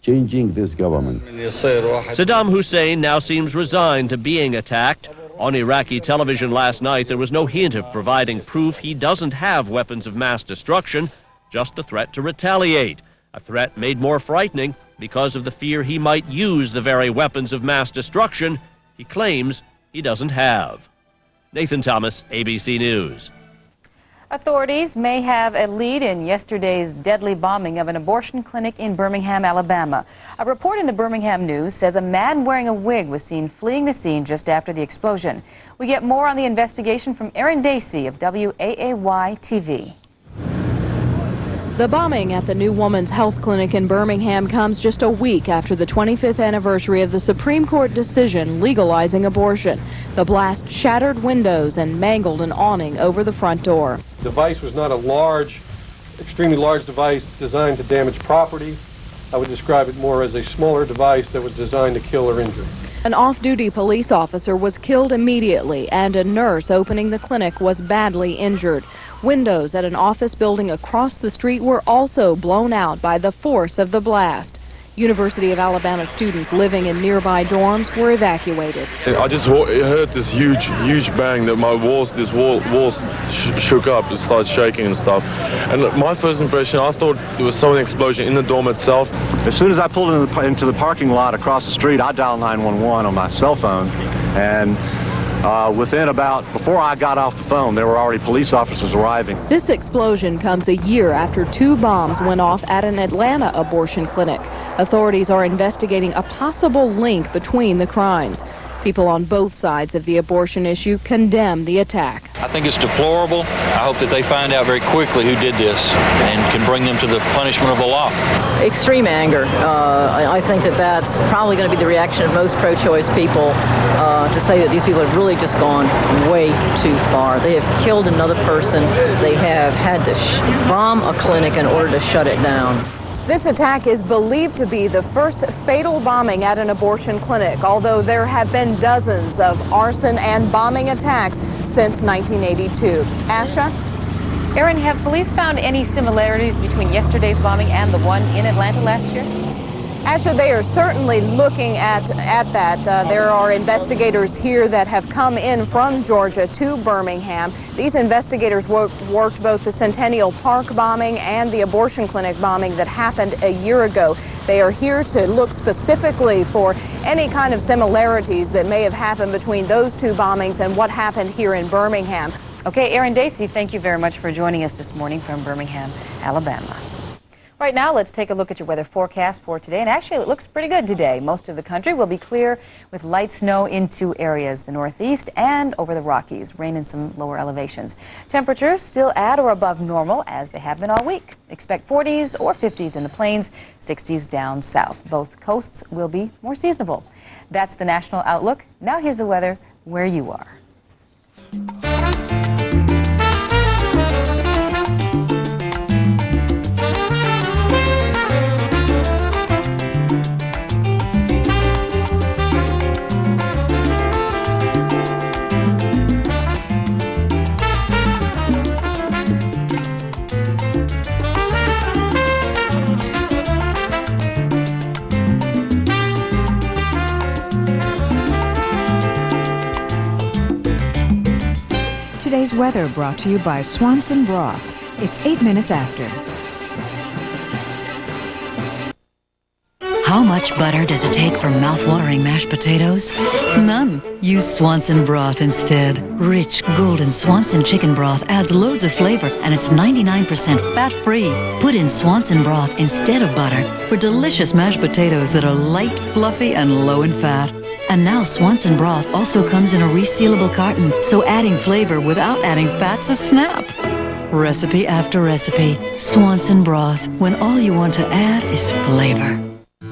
changing this government. Saddam Hussein now seems resigned to being attacked. On Iraqi television last night, there was no hint of providing proof he doesn't have weapons of mass destruction, just the threat to retaliate, a threat made more frightening because of the fear he might use the very weapons of mass destruction he claims he doesn't have. Nathan Thomas, ABC News. Authorities may have a lead in yesterday's deadly bombing of an abortion clinic in Birmingham, Alabama. A report in the Birmingham News says a man wearing a wig was seen fleeing the scene just after the explosion. We get more on the investigation from Aaron Dacey of WAAY TV. The bombing at the New Woman's Health Clinic in Birmingham comes just a week after the 25th anniversary of the Supreme Court decision legalizing abortion. The blast shattered windows and mangled an awning over the front door. The device was not a large, extremely large device designed to damage property. I would describe it more as a smaller device that was designed to kill or injure. An off-duty police officer was killed immediately, and a nurse opening the clinic was badly injured. Windows at an office building across the street were also blown out by the force of the blast. University of Alabama students living in nearby dorms were evacuated. I just heard this huge bang that my walls shook up. It started shaking and stuff. And my first impression, I thought there was some explosion in the dorm itself. As soon as I pulled into the parking lot across the street, I dialed 911 on my cell phone, and before I got off the phone, there were already police officers arriving. This explosion comes a year after 2 bombs went off at an Atlanta abortion clinic. Authorities are investigating a possible link between the crimes. People on both sides of the abortion issue condemn the attack. I think it's deplorable. I hope that they find out very quickly who did this and can bring them to the punishment of the law. Extreme anger. I think that that's probably going to be the reaction of most pro-choice people to say that these people have really just gone way too far. They have killed another person. They have had to bomb a clinic in order to shut it down. This attack is believed to be the first fatal bombing at an abortion clinic, although there have been dozens of arson and bombing attacks since 1982. Asha? Aaron, have police found any similarities between yesterday's bombing and the one in Atlanta last year? Asha, they are certainly looking at that. There are investigators here that have come in from Georgia to Birmingham. These investigators worked both the Centennial Park bombing and the abortion clinic bombing that happened a year ago. They are here to look specifically for any kind of similarities that may have happened between those 2 bombings and what happened here in Birmingham. Okay, Aaron Dacey, thank you very much for joining us this morning from Birmingham, Alabama. Right now, let's take a look at your weather forecast for today. And actually, it looks pretty good today. Most of the country will be clear with light snow in 2 areas, the Northeast and over the Rockies. Rain in some lower elevations. Temperatures still at or above normal, as they have been all week. Expect 40s or 50s in the plains, 60s down south. Both coasts will be more seasonable. That's the national outlook. Now here's the weather where you are. Today's weather brought to you by Swanson Broth. It's 8 minutes after. How much butter does it take for mouth-watering mashed potatoes? None. Use Swanson broth instead. Rich, golden Swanson chicken broth adds loads of flavor, and it's 99% fat-free. Put in Swanson broth instead of butter for delicious mashed potatoes that are light, fluffy, and low in fat. And now Swanson broth also comes in a resealable carton, so adding flavor without adding fat's a snap. Recipe after recipe. Swanson broth, when all you want to add is flavor.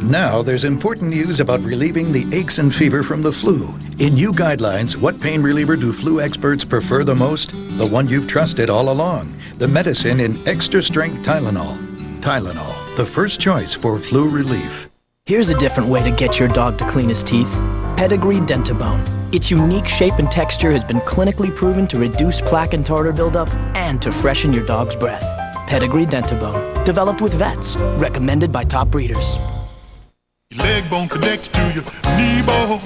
Now there's important news about relieving the aches and fever from the flu. In new guidelines, what pain reliever do flu experts prefer the most? The one you've trusted all along. The medicine in extra strength Tylenol. Tylenol, the first choice for flu relief. Here's a different way to get your dog to clean his teeth. Pedigree Dentabone. Its unique shape and texture has been clinically proven to reduce plaque and tartar buildup and to freshen your dog's breath. Pedigree Dentabone. Developed with vets. Recommended by top breeders. Your leg bone connects to your knee bone.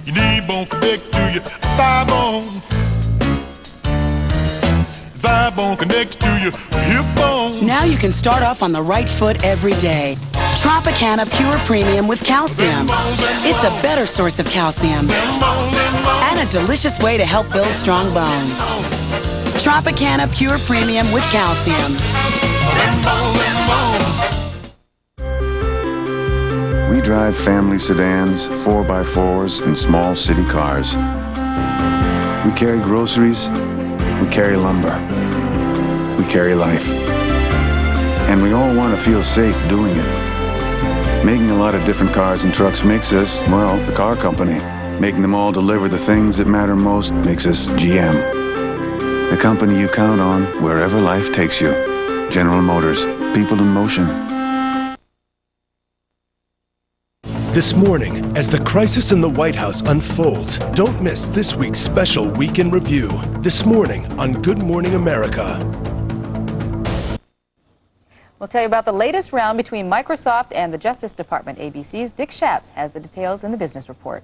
Your knee bone connects to your thigh bone. Your thigh bone connects to your hip bone. Now you can start off on the right foot every day. Tropicana Pure Premium with calcium. It's a better source of calcium and a delicious way to help build strong bones. Tropicana Pure Premium with calcium. We drive family sedans, 4x4s, and small city cars. We carry groceries, we carry lumber, we carry life. And we all want to feel safe doing it. Making a lot of different cars and trucks makes us, well, the car company. Making them all deliver the things that matter most makes us GM. The company you count on wherever life takes you. General Motors, people in motion. This morning, as the crisis in the White House unfolds, don't miss this week's special Week in Review. This morning on Good Morning America. We'll tell you about the latest round between Microsoft and the Justice Department. ABC's Dick Schaap has the details in the business report.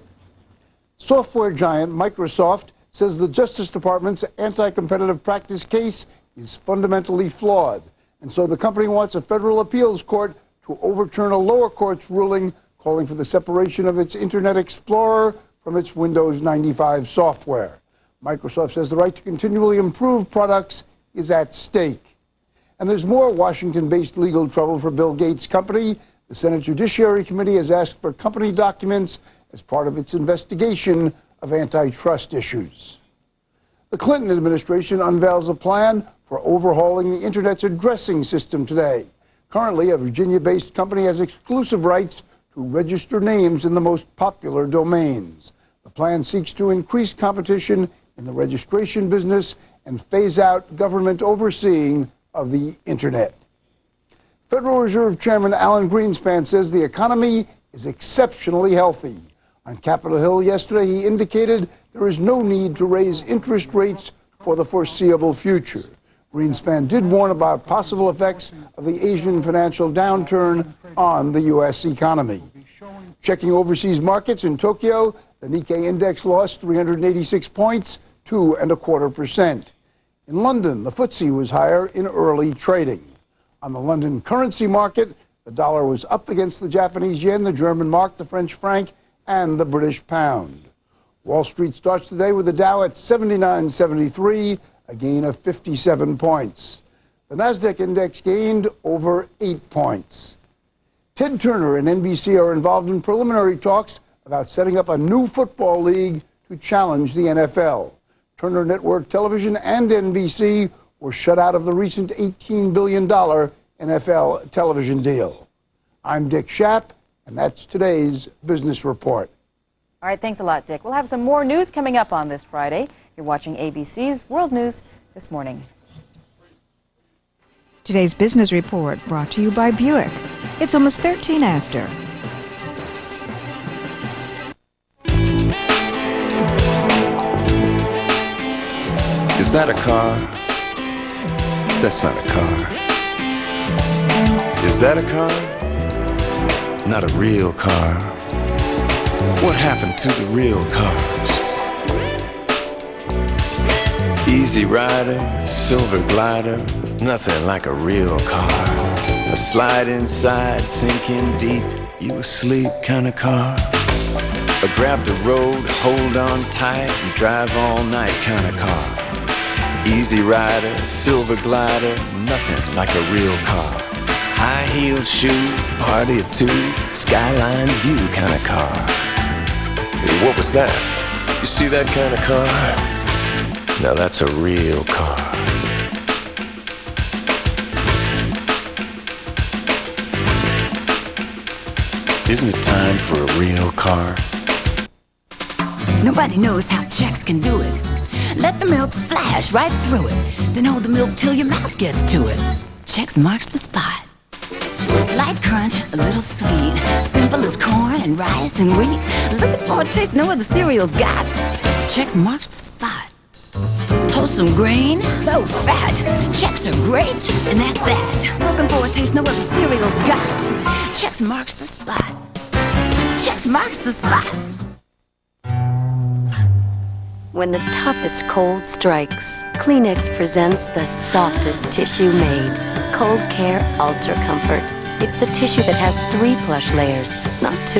Software giant Microsoft says the Justice Department's anti-competitive practice case is fundamentally flawed. And so the company wants a federal appeals court to overturn a lower court's ruling calling for the separation of its Internet Explorer from its Windows 95 software. Microsoft says the right to continually improve products is at stake. And there's more Washington-based legal trouble for Bill Gates' company. The Senate Judiciary Committee has asked for company documents as part of its investigation of antitrust issues. The Clinton administration unveils a plan for overhauling the Internet's addressing system today. Currently, a Virginia-based company has exclusive rights to register names in the most popular domains. The plan seeks to increase competition in the registration business and phase out government overseeing of the Internet. Federal Reserve Chairman Alan Greenspan says the economy is exceptionally healthy. On Capitol Hill yesterday, he indicated there is no need to raise interest rates for the foreseeable future. Greenspan did warn about possible effects of the Asian financial downturn on the U.S. economy. Checking overseas markets in Tokyo, the Nikkei index lost 386 points, 2.25%. In London, the FTSE was higher in early trading. On the London currency market, the dollar was up against the Japanese yen, the German mark, the French franc, and the British pound. Wall Street starts today with the Dow at 79.73, a gain of 57 points. The Nasdaq index gained over 8 points. Ted Turner and NBC are involved in preliminary talks about setting up a new football league to challenge the NFL. Turner Network Television and NBC were shut out of the recent $18 billion NFL television deal. I'm Dick Schaap, and that's today's business report. All right, thanks a lot, Dick. We'll have some more news coming up on this Friday. You're watching ABC's World News This Morning. Today's business report brought to you by Buick. It's almost 13 after. Is that a car? That's not a car. Is that a car? Not a real car. What happened to the real cars? Easy rider, silver glider, nothing like a real car. A slide inside, sink in deep, you asleep kind of car. A grab the road, hold on tight, and drive all night kind of car. Easy rider, silver glider, nothing like a real car. High heel shoe, party of two, skyline view kind of car. Hey, what was that? You see that kind of car? Now that's a real car. Isn't it time for a real car? Nobody knows how checks can do it. Let the milk splash right through it. Then hold the milk till your mouth gets to it. Chex marks the spot. Light crunch, a little sweet. Simple as corn and rice and wheat. Looking for a taste no other cereal's got. Chex marks the spot. know some grain, low fat. Chex are great, and that's that. Looking for a taste no other cereal's got. Chex marks the spot. Chex marks the spot. When the toughest cold strikes, Kleenex presents the softest tissue made. Cold Care Ultra Comfort. It's the tissue that has 3 plush layers, not 2,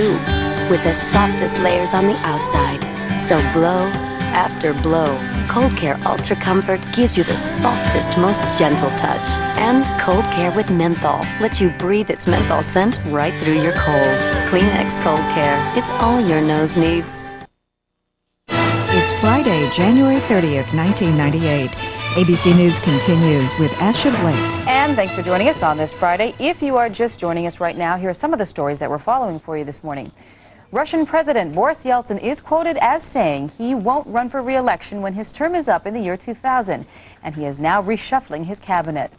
with the softest layers on the outside. So blow after blow, Cold Care Ultra Comfort gives you the softest, most gentle touch. And Cold Care with menthol lets you breathe its menthol scent right through your cold. Kleenex Cold Care. It's all your nose needs. It's Friday, January 30th, 1998. ABC News continues with Asha Blake. And thanks for joining us on this Friday. If you are just joining us right now, here are some of the stories that we're following for you this morning. Russian President Boris Yeltsin is quoted as saying he won't run for re-election when his term is up in the year 2000, and he is now reshuffling his cabinet.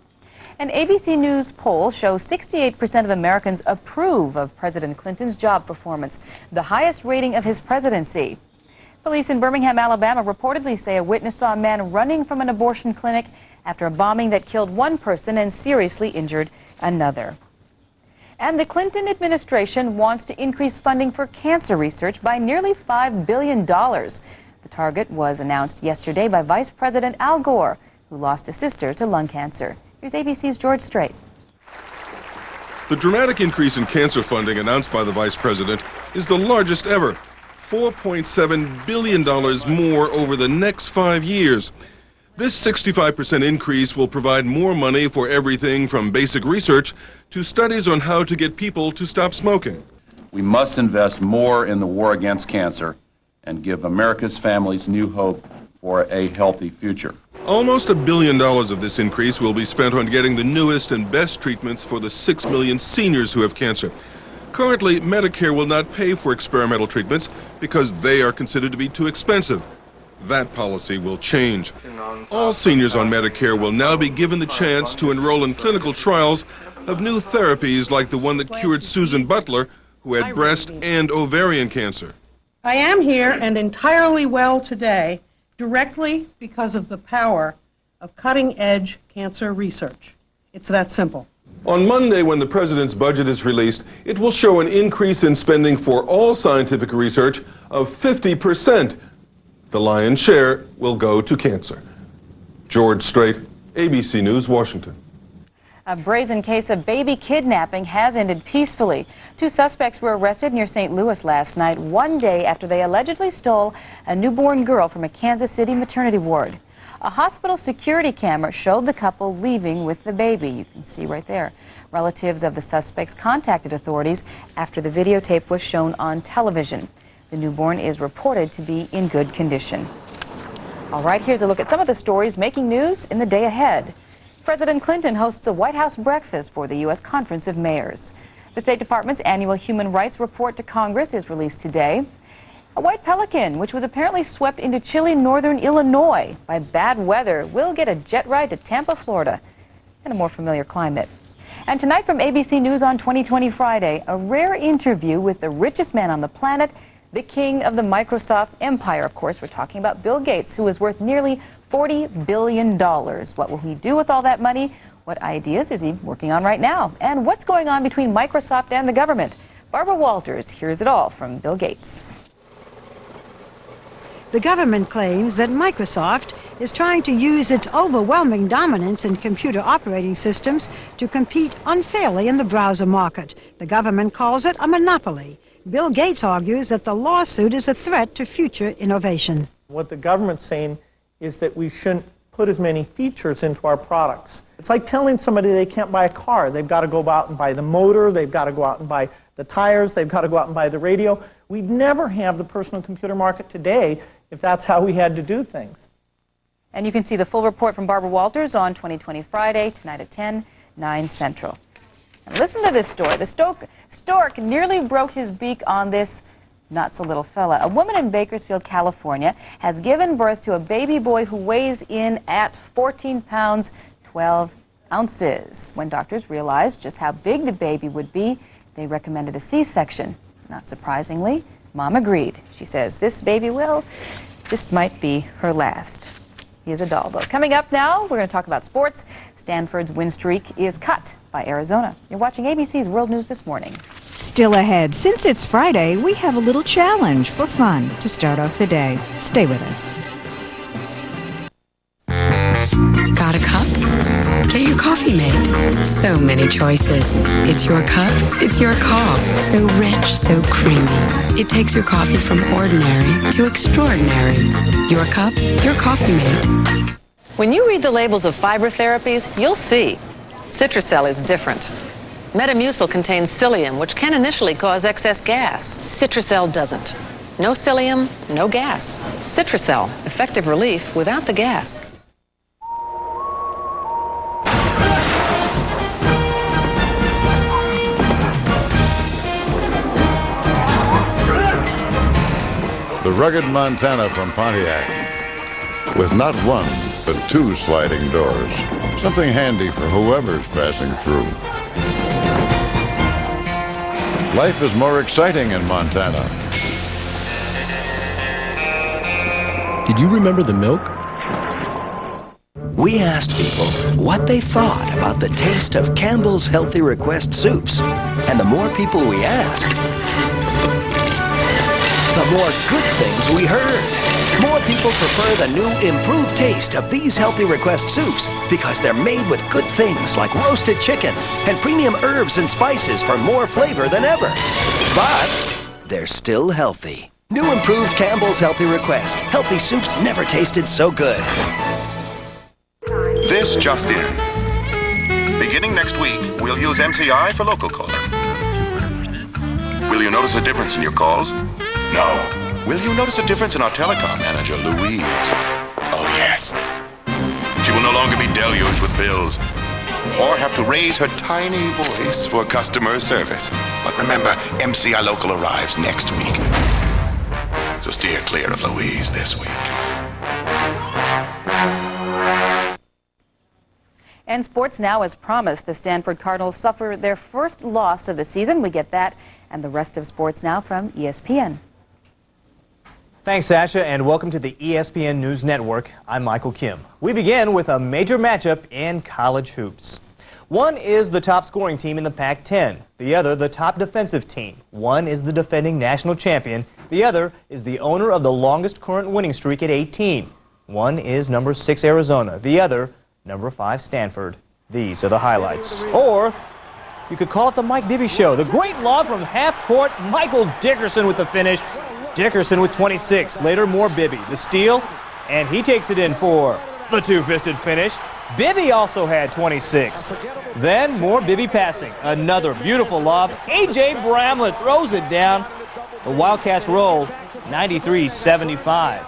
An ABC News poll shows 68% of Americans approve of President Clinton's job performance, the highest rating of his presidency. Police in Birmingham, Alabama reportedly say a witness saw a man running from an abortion clinic after a bombing that killed one person and seriously injured another. And the Clinton administration wants to increase funding for cancer research by nearly $5 billion. The target was announced yesterday by Vice President Al Gore, who lost a sister to lung cancer. Here's ABC's George Strait. The dramatic increase in cancer funding announced by the Vice President is the largest ever. $4.7 billion more over the next 5 years. This 65% increase will provide more money for everything from basic research to studies on how to get people to stop smoking. We must invest more in the war against cancer and give America's families new hope for a healthy future. Almost $1 billion of this increase will be spent on getting the newest and best treatments for the 6 million seniors who have cancer. Currently, Medicare will not pay for experimental treatments because they are considered to be too expensive. That policy will change. All seniors on Medicare will now be given the chance to enroll in clinical trials of new therapies like the one that cured Susan Butler, who had breast and ovarian cancer. I am here and entirely well today directly because of the power of cutting-edge cancer research. It's that simple. On Monday, when the president's budget is released, it will show an increase in spending for all scientific research of 50%. The lion's share will go to cancer. George Strait, ABC News, Washington. A brazen case of baby kidnapping has ended peacefully. 2 suspects were arrested near St. Louis last night, one day after they allegedly stole a newborn girl from a Kansas City maternity ward. A hospital security camera showed the couple leaving with the baby. You can see right there. Relatives of the suspects contacted authorities after the videotape was shown on television. The newborn is reported to be in good condition. All right, here's a look at some of the stories making news in the day ahead. President Clinton hosts a White House breakfast for the U.S. Conference of Mayors. The State Department's annual Human Rights Report to Congress is released today. A white pelican, which was apparently swept into chilly northern Illinois by bad weather, will get a jet ride to Tampa, Florida, in a more familiar climate. And tonight from ABC News on 2020 Friday, a rare interview with the richest man on the planet, the king of the Microsoft empire. Of course, we're talking about Bill Gates, who is worth nearly $40 billion. What will he do with all that money? What ideas is he working on right now? And what's going on between Microsoft and the government? Barbara Walters hears it all from Bill Gates. The government claims that Microsoft is trying to use its overwhelming dominance in computer operating systems to compete unfairly in the browser market. The government calls it a monopoly. Bill Gates argues that the lawsuit is a threat to future innovation. What the government's saying is that we shouldn't put as many features into our products. It's like telling somebody they can't buy a car. They've got to go out and buy the motor, they've got to go out and buy the tires, they've got to go out and buy the radio. We'd never have the personal computer market today if that's how we had to do things. And you can see the full report from Barbara Walters on 2020 Friday, tonight at 10, 9 Central. And listen to this story. The stork nearly broke his beak on this not-so-little fella. A woman in Bakersfield, California, has given birth to a baby boy who weighs in at 14 pounds, 12 ounces. When doctors realized just how big the baby would be, they recommended a C-section. Not surprisingly, Mom agreed. She says this baby just might be her last. He is a doll, though. Coming up now, we're going to talk about sports. Stanford's win streak is cut by Arizona. You're watching ABC's World News This Morning. Still ahead, since it's Friday, we have a little challenge for fun to start off the day. Stay with us. Got a cup? Get your coffee made. So many choices. It's your cup, it's your call. So rich, so creamy. It takes your coffee from ordinary to extraordinary. Your cup, your coffee made. When you read the labels of fiber therapies, you'll see Citracel is different. Metamucil contains psyllium, which can initially cause excess gas. Citracel doesn't. No psyllium, no gas. Citracel, effective relief without the gas. The rugged Montana from Pontiac, with not one, but two sliding doors. Something handy for whoever's passing through. Life is more exciting in Montana. Did you remember the milk? We asked people what they thought about the taste of Campbell's Healthy Request soups. And the more people we asked, the more good things we heard. More people prefer the new improved taste of these Healthy Request soups because they're made with good things like roasted chicken and premium herbs and spices for more flavor than ever. But they're still healthy. New improved Campbell's Healthy Request. Healthy soups never tasted so good. This just in. Beginning next week, we'll use MCI for local caller. Will you notice a difference in your calls? No. Will you notice a difference in our telecom manager, Louise? Oh, yes. She will no longer be deluged with bills or have to raise her tiny voice for customer service. But remember, MCI Local arrives next week. So steer clear of Louise this week. And sports now, as promised, the Stanford Cardinals suffer their first loss of the season. We get that and the rest of sports now from ESPN. Thanks, Sasha, and welcome to the ESPN News Network. I'm Michael Kim. We begin with a major matchup in college hoops. One is the top scoring team in the Pac-10, the other the top defensive team. One is the defending national champion, the other is the owner of the longest current winning streak at 18. One is number 6 Arizona, the other number 5 Stanford. These are the highlights. Or you could call it the Mike Bibby Show. The great lob from half court, Michael Dickerson with the finish. Dickerson with 26, later more Bibby. The steal, and he takes it in for the two-fisted finish. Bibby also had 26. Then more Bibby passing. Another beautiful lob. A.J. Bramlett throws it down. The Wildcats roll 93-75.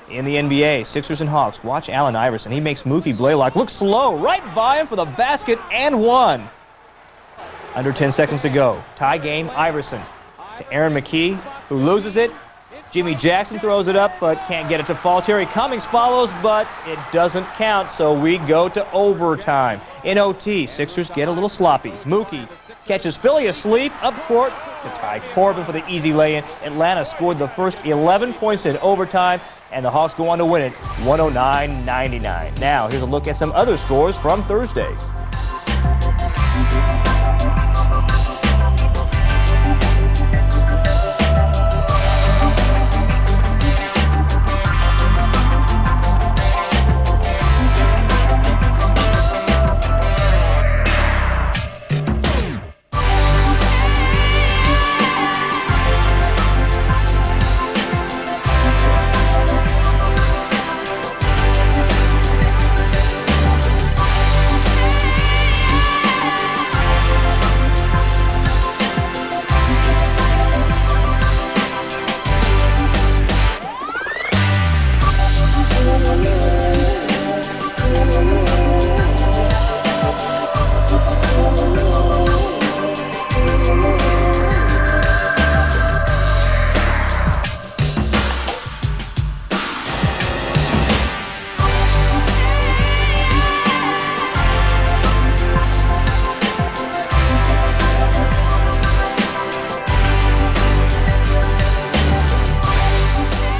In the NBA, Sixers and Hawks. Watch Allen Iverson. He makes Mookie Blaylock look slow. Right by him for the basket and one. Under 10 seconds to go. Tie game, Iverson to Aaron McKee, who loses it. Jimmy Jackson throws it up, but can't get it to fall. Terry Cummings follows, but it doesn't count, so we go to overtime. In OT, Sixers get a little sloppy. Mookie catches Philly asleep up court to Ty Corbin for the easy lay-in. Atlanta scored the first 11 points in overtime, and the Hawks go on to win it 109-99. Now, here's a look at some other scores from Thursday.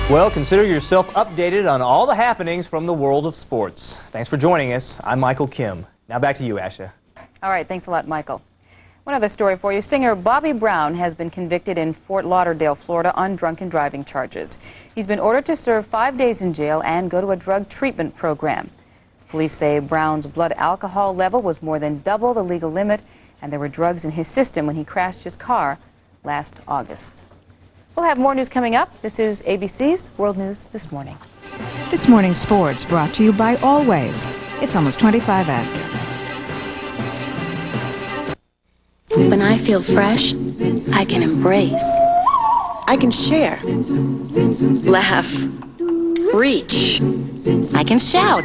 Well, consider yourself updated on all the happenings from the world of sports. Thanks for joining us. I'm Michael Kim. Now back to you, Asha. All right, thanks a lot, Michael. One other story for you. Singer Bobby Brown has been convicted in Fort Lauderdale, Florida on drunken driving charges. He's been ordered to serve 5 days in jail and go to a drug treatment program. Police say Brown's blood alcohol level was more than double the legal limit, and there were drugs in his system when he crashed his car last August. We'll have more news coming up. This is ABC's World News This Morning. This morning's sports brought to you by Always. It's almost 25 after. When I feel fresh, I can embrace. I can share. Laugh. Reach. I can shout.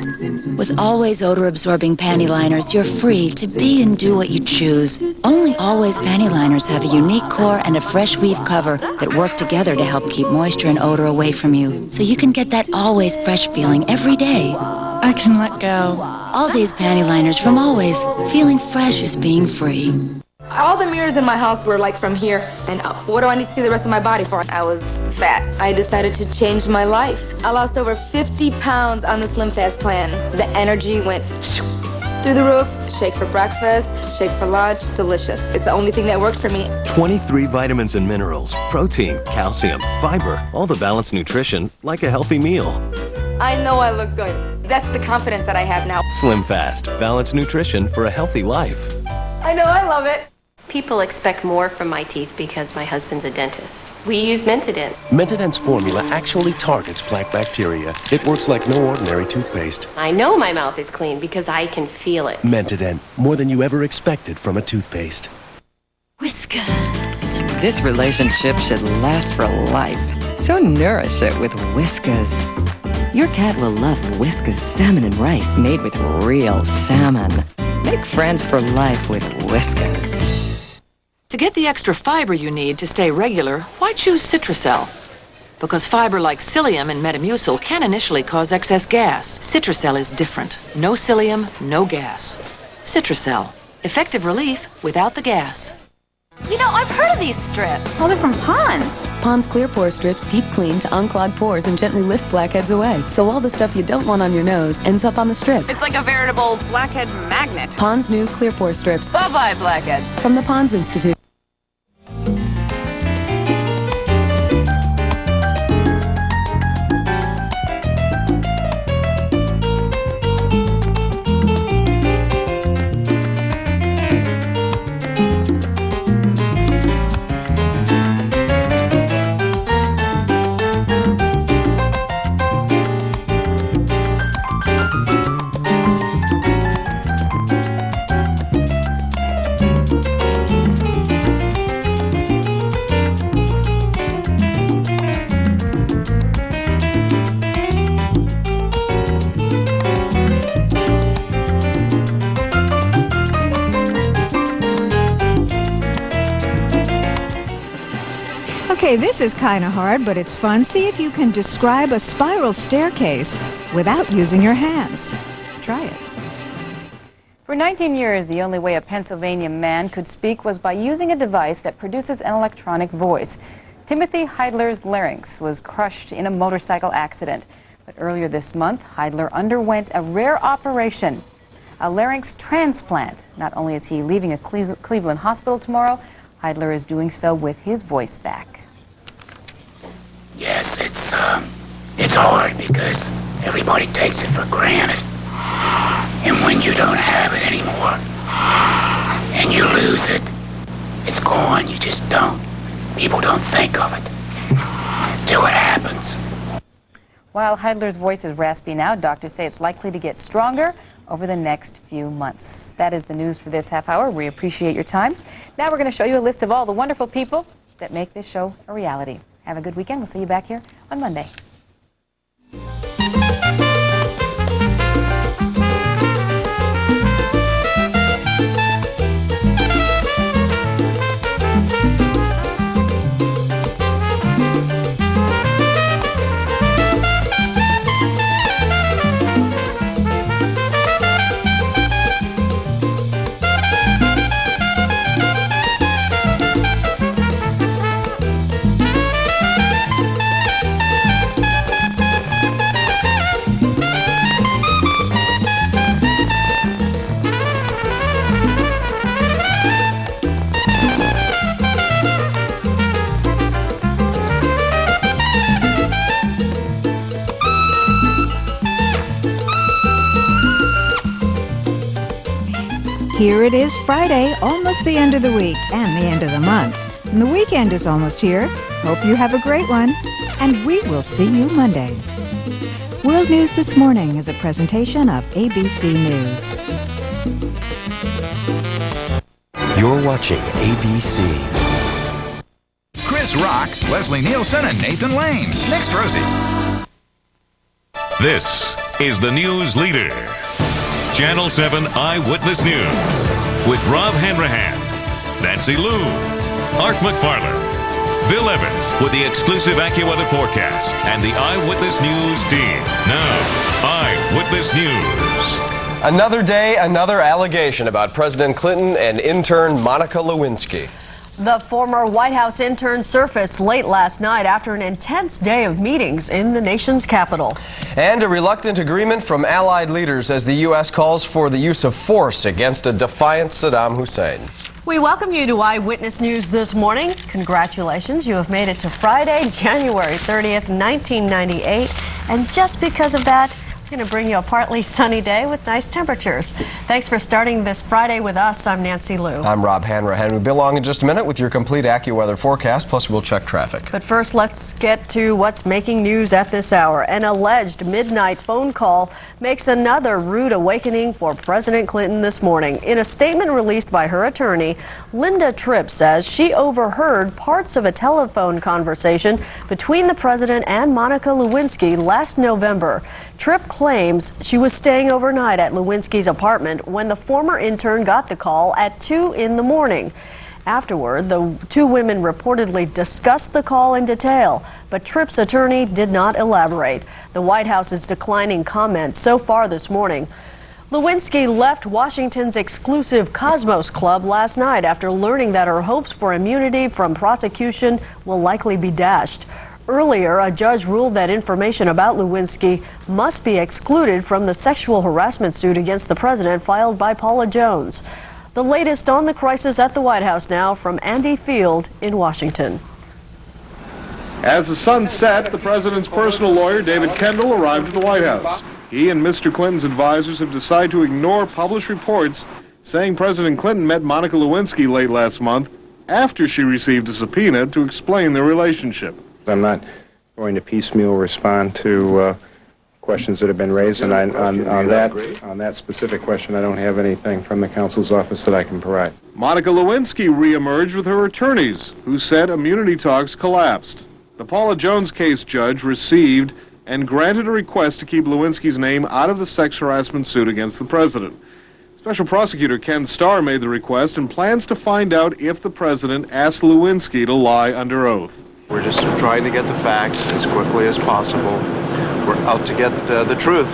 With Always odor-absorbing panty liners, you're free to be and do what you choose. Only Always panty liners have a unique core and a fresh weave cover that work together to help keep moisture and odor away from you, so you can get that Always fresh feeling every day. I can let go. All days panty liners from Always. Feeling fresh is being free. All the mirrors in my house were like from here and up. What do I need to see the rest of my body for? I was fat. I decided to change my life. I lost over 50 pounds on the Slim Fast plan. The energy went through the roof. Shake for breakfast, shake for lunch. Delicious. It's the only thing that worked for me. 23 vitamins and minerals, protein, calcium, fiber, all the balanced nutrition like a healthy meal. I know I look good. That's the confidence that I have now. Slim Fast, balanced nutrition for a healthy life. I know I love it. People expect more from my teeth because my husband's a dentist. We use Mentadent. Mentadent's formula actually targets plaque bacteria. It works like no ordinary toothpaste. I know my mouth is clean because I can feel it. Mentadent, more than you ever expected from a toothpaste. Whiskers. This relationship should last for life. So nourish it with Whiskas. Your cat will love Whiskas salmon and rice made with real salmon. Make friends for life with Whiskas. To get the extra fiber you need to stay regular, why choose Citracel? Because fiber like psyllium and Metamucil can initially cause excess gas. Citracel is different. No psyllium, no gas. Citracel. Effective relief without the gas. You know, I've heard of these strips. Oh, they're from Pond's. Pond's Clear Pore Strips deep clean to unclog pores and gently lift blackheads away. So all the stuff you don't want on your nose ends up on the strip. It's like a veritable blackhead magnet. Pond's new Clear Pore Strips. Bye-bye, blackheads. From the Pond's Institute. Okay, this is kind of hard, but it's fun. See if you can describe a spiral staircase without using your hands. Try it. For 19 years, the only way a Pennsylvania man could speak was by using a device that produces an electronic voice. Timothy Heidler's larynx was crushed in a motorcycle accident. But earlier this month, Heidler underwent a rare operation, a larynx transplant. Not only is he leaving a Cleveland hospital tomorrow, Heidler is doing so with his voice back. Yes, it's hard because everybody takes it for granted. And when you don't have it anymore, and you lose it, it's gone, you just don't. People don't think of it till it happens. While Heidler's voice is raspy now, doctors say it's likely to get stronger over the next few months. That is the news for this half hour. We appreciate your time. Now we're going to show you a list of all the wonderful people that make this show a reality. Have a good weekend. We'll see you back here on Monday. Here it is Friday, almost the end of the week and the end of the month. And the weekend is almost here. Hope you have a great one. And we will see you Monday. World News This Morning is a presentation of ABC News. You're watching ABC. Chris Rock, Leslie Nielsen, and Nathan Lane. Next, Rosie. This is the news leader. Channel 7 Eyewitness News with Rob Hanrahan, Nancy Liu, Art McFarland, Bill Evans with the exclusive AccuWeather forecast and the Eyewitness News team. Now, Eyewitness News. Another day, another allegation about President Clinton and intern Monica Lewinsky. The former White House intern surfaced late last night after an intense day of meetings in the nation's capital. And a reluctant agreement from allied leaders as the U.S. calls for the use of force against a defiant Saddam Hussein. We welcome you to Eyewitness News this morning. Congratulations, you have made it to Friday, January 30th, 1998. And just because of that, we're going to bring you a partly sunny day with nice temperatures. Thanks for starting this Friday with us. I'm Nancy Liu. I'm Rob Hanrahan. We'll be along in just a minute with your complete AccuWeather forecast, plus we'll check traffic. But first, let's get to what's making news at this hour. An alleged midnight phone call makes another rude awakening for President Clinton this morning. In a statement released by her attorney, Linda Tripp says she overheard parts of a telephone conversation between the president and Monica Lewinsky last November. Tripp claims she was staying overnight at Lewinsky's apartment when the former intern got the call at 2 in the morning. Afterward, the two women reportedly discussed the call in detail, but Tripp's attorney did not elaborate. The White House is declining comment so far this morning. Lewinsky left Washington's exclusive Cosmos Club last night after learning that her hopes for immunity from prosecution will likely be dashed. Earlier, a judge ruled that information about Lewinsky must be excluded from the sexual harassment suit against the president filed by Paula Jones. The latest on the crisis at the White House now from Andy Field in Washington. As the sun set, the president's personal lawyer, David Kendall, arrived at the White House. He and Mr. Clinton's advisors have decided to ignore published reports saying President Clinton met Monica Lewinsky late last month after she received a subpoena to explain their relationship. I'm not going to piecemeal respond to questions that have been raised, and on that specific question, I don't have anything from the counsel's office that I can provide. Monica Lewinsky reemerged with her attorneys, who said immunity talks collapsed. The Paula Jones case judge received and granted a request to keep Lewinsky's name out of the sex harassment suit against the president. Special Prosecutor Ken Starr made the request and plans to find out if the president asked Lewinsky to lie under oath. We're just trying to get the facts as quickly as possible. We're out to get the truth.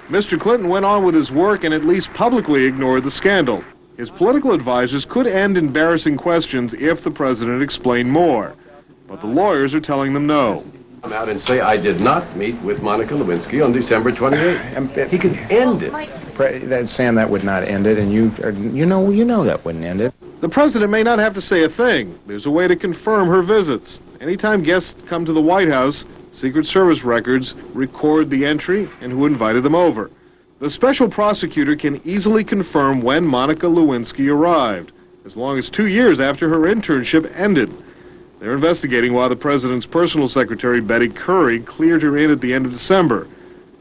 Mr. Clinton went on with his work and at least publicly ignored the scandal. His political advisors could end embarrassing questions if the president explained more. But the lawyers are telling them no. Come out and say I did not meet with Monica Lewinsky on December 28th. He could end it. Sam, that would not end it, and you know that wouldn't end it. The president may not have to say a thing. There's a way to confirm her visits. Anytime guests come to the White House, Secret Service records record the entry and who invited them over. The special prosecutor can easily confirm when Monica Lewinsky arrived, as long as 2 years after her internship ended. They're investigating why the president's personal secretary, Betty Curry, cleared her in at the end of December,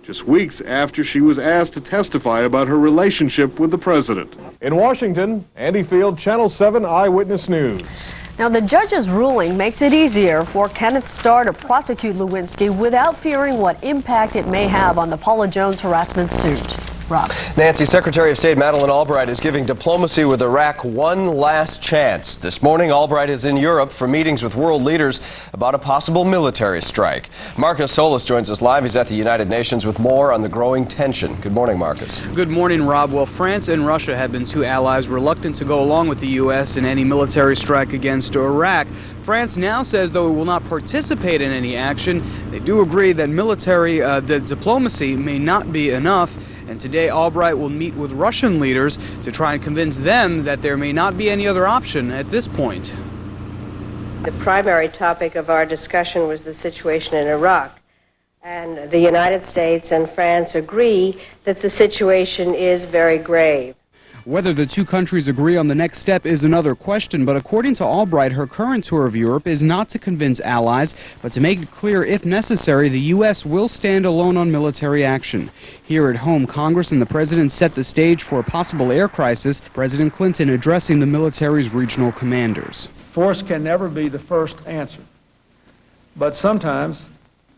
just weeks after she was asked to testify about her relationship with the president. In Washington, Andy Field, Channel 7 Eyewitness News. Now, the judge's ruling makes it easier for Kenneth Starr to prosecute Lewinsky without fearing what impact it may have on the Paula Jones harassment suit. Rob. Nancy, Secretary of State Madeleine Albright is giving diplomacy with Iraq one last chance. This morning, Albright is in Europe for meetings with world leaders about a possible military strike. Marcus Solis joins us live. He's at the United Nations with more on the growing tension. Good morning, Marcus. Good morning, Rob. Well, France and Russia have been two allies reluctant to go along with the U.S. in any military strike against Iraq. France now says, though it will not participate in any action, they do agree that military diplomacy may not be enough. And today, Albright will meet with Russian leaders to try and convince them that there may not be any other option at this point. The primary topic of our discussion was the situation in Iraq. And the United States and France agree that the situation is very grave. Whether the two countries agree on the next step is another question, but according to Albright, her current tour of Europe is not to convince allies, but to make it clear, if necessary, the U.S. will stand alone on military action. Here at home, Congress and the President set the stage for a possible air crisis, President Clinton addressing the military's regional commanders. Force can never be the first answer, but sometimes,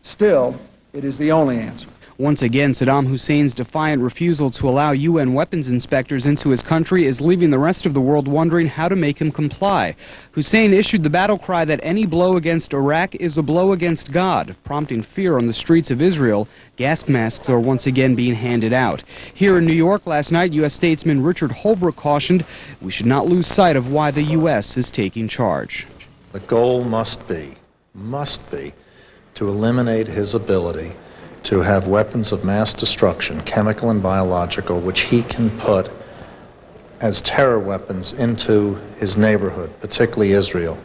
still, it is the only answer. Once again, Saddam Hussein's defiant refusal to allow UN weapons inspectors into his country is leaving the rest of the world wondering how to make him comply. Hussein issued the battle cry that any blow against Iraq is a blow against God, prompting fear on the streets of Israel. Gas masks are once again being handed out. Here in New York last night, U.S. statesman Richard Holbrooke cautioned we should not lose sight of why the U.S. is taking charge. The goal must be to eliminate his ability to have weapons of mass destruction, chemical and biological, which he can put as terror weapons into his neighborhood, particularly Israel.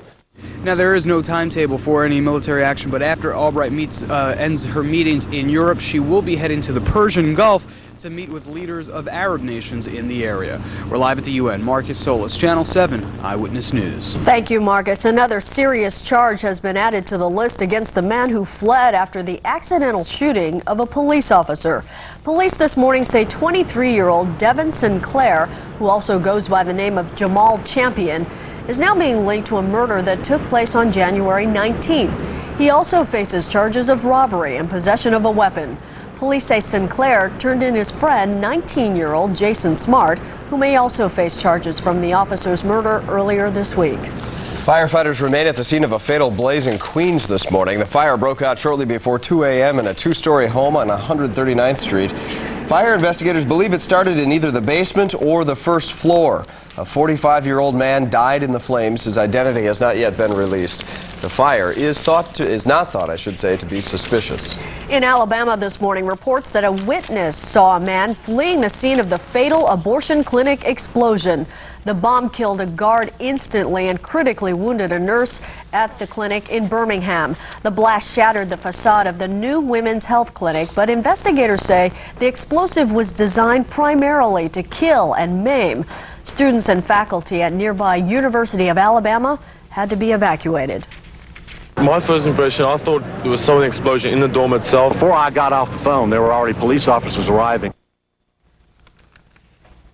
Now, there is no timetable for any military action, but after Albright ends her meetings in Europe, she will be heading to the Persian Gulf to meet with leaders of Arab nations in the area. We're live at the UN. Marcus Solis, Channel 7 Eyewitness News. Thank you, Marcus. Another serious charge has been added to the list against the man who fled after the accidental shooting of a police officer. Police this morning say 23-year-old Devin Sinclair, who also goes by the name of Jamal Champion, is now being linked to a murder that took place on January 19th. He also faces charges of robbery and possession of a weapon. Police say Sinclair turned in his friend, 19-year-old Jason Smart, who may also face charges from the officer's murder earlier this week. Firefighters remain at the scene of a fatal blaze in Queens this morning. The fire broke out shortly before 2 a.m. in a two-story home on 139th Street. Fire investigators believe it started in either the basement or the first floor. A 45-year-old man died in the flames. His identity has not yet been released. The fire is not thought to be suspicious. In Alabama this morning, reports that a witness saw a man fleeing the scene of the fatal abortion clinic explosion. The bomb killed a guard instantly and critically wounded a nurse at the clinic in Birmingham. The blast shattered the facade of the new women's health clinic, but investigators say the explosive was designed primarily to kill and maim. Students and faculty at nearby University of Alabama had to be evacuated. My first impression, I thought there was some explosion in the dorm itself. Before I got off the phone, there were already police officers arriving.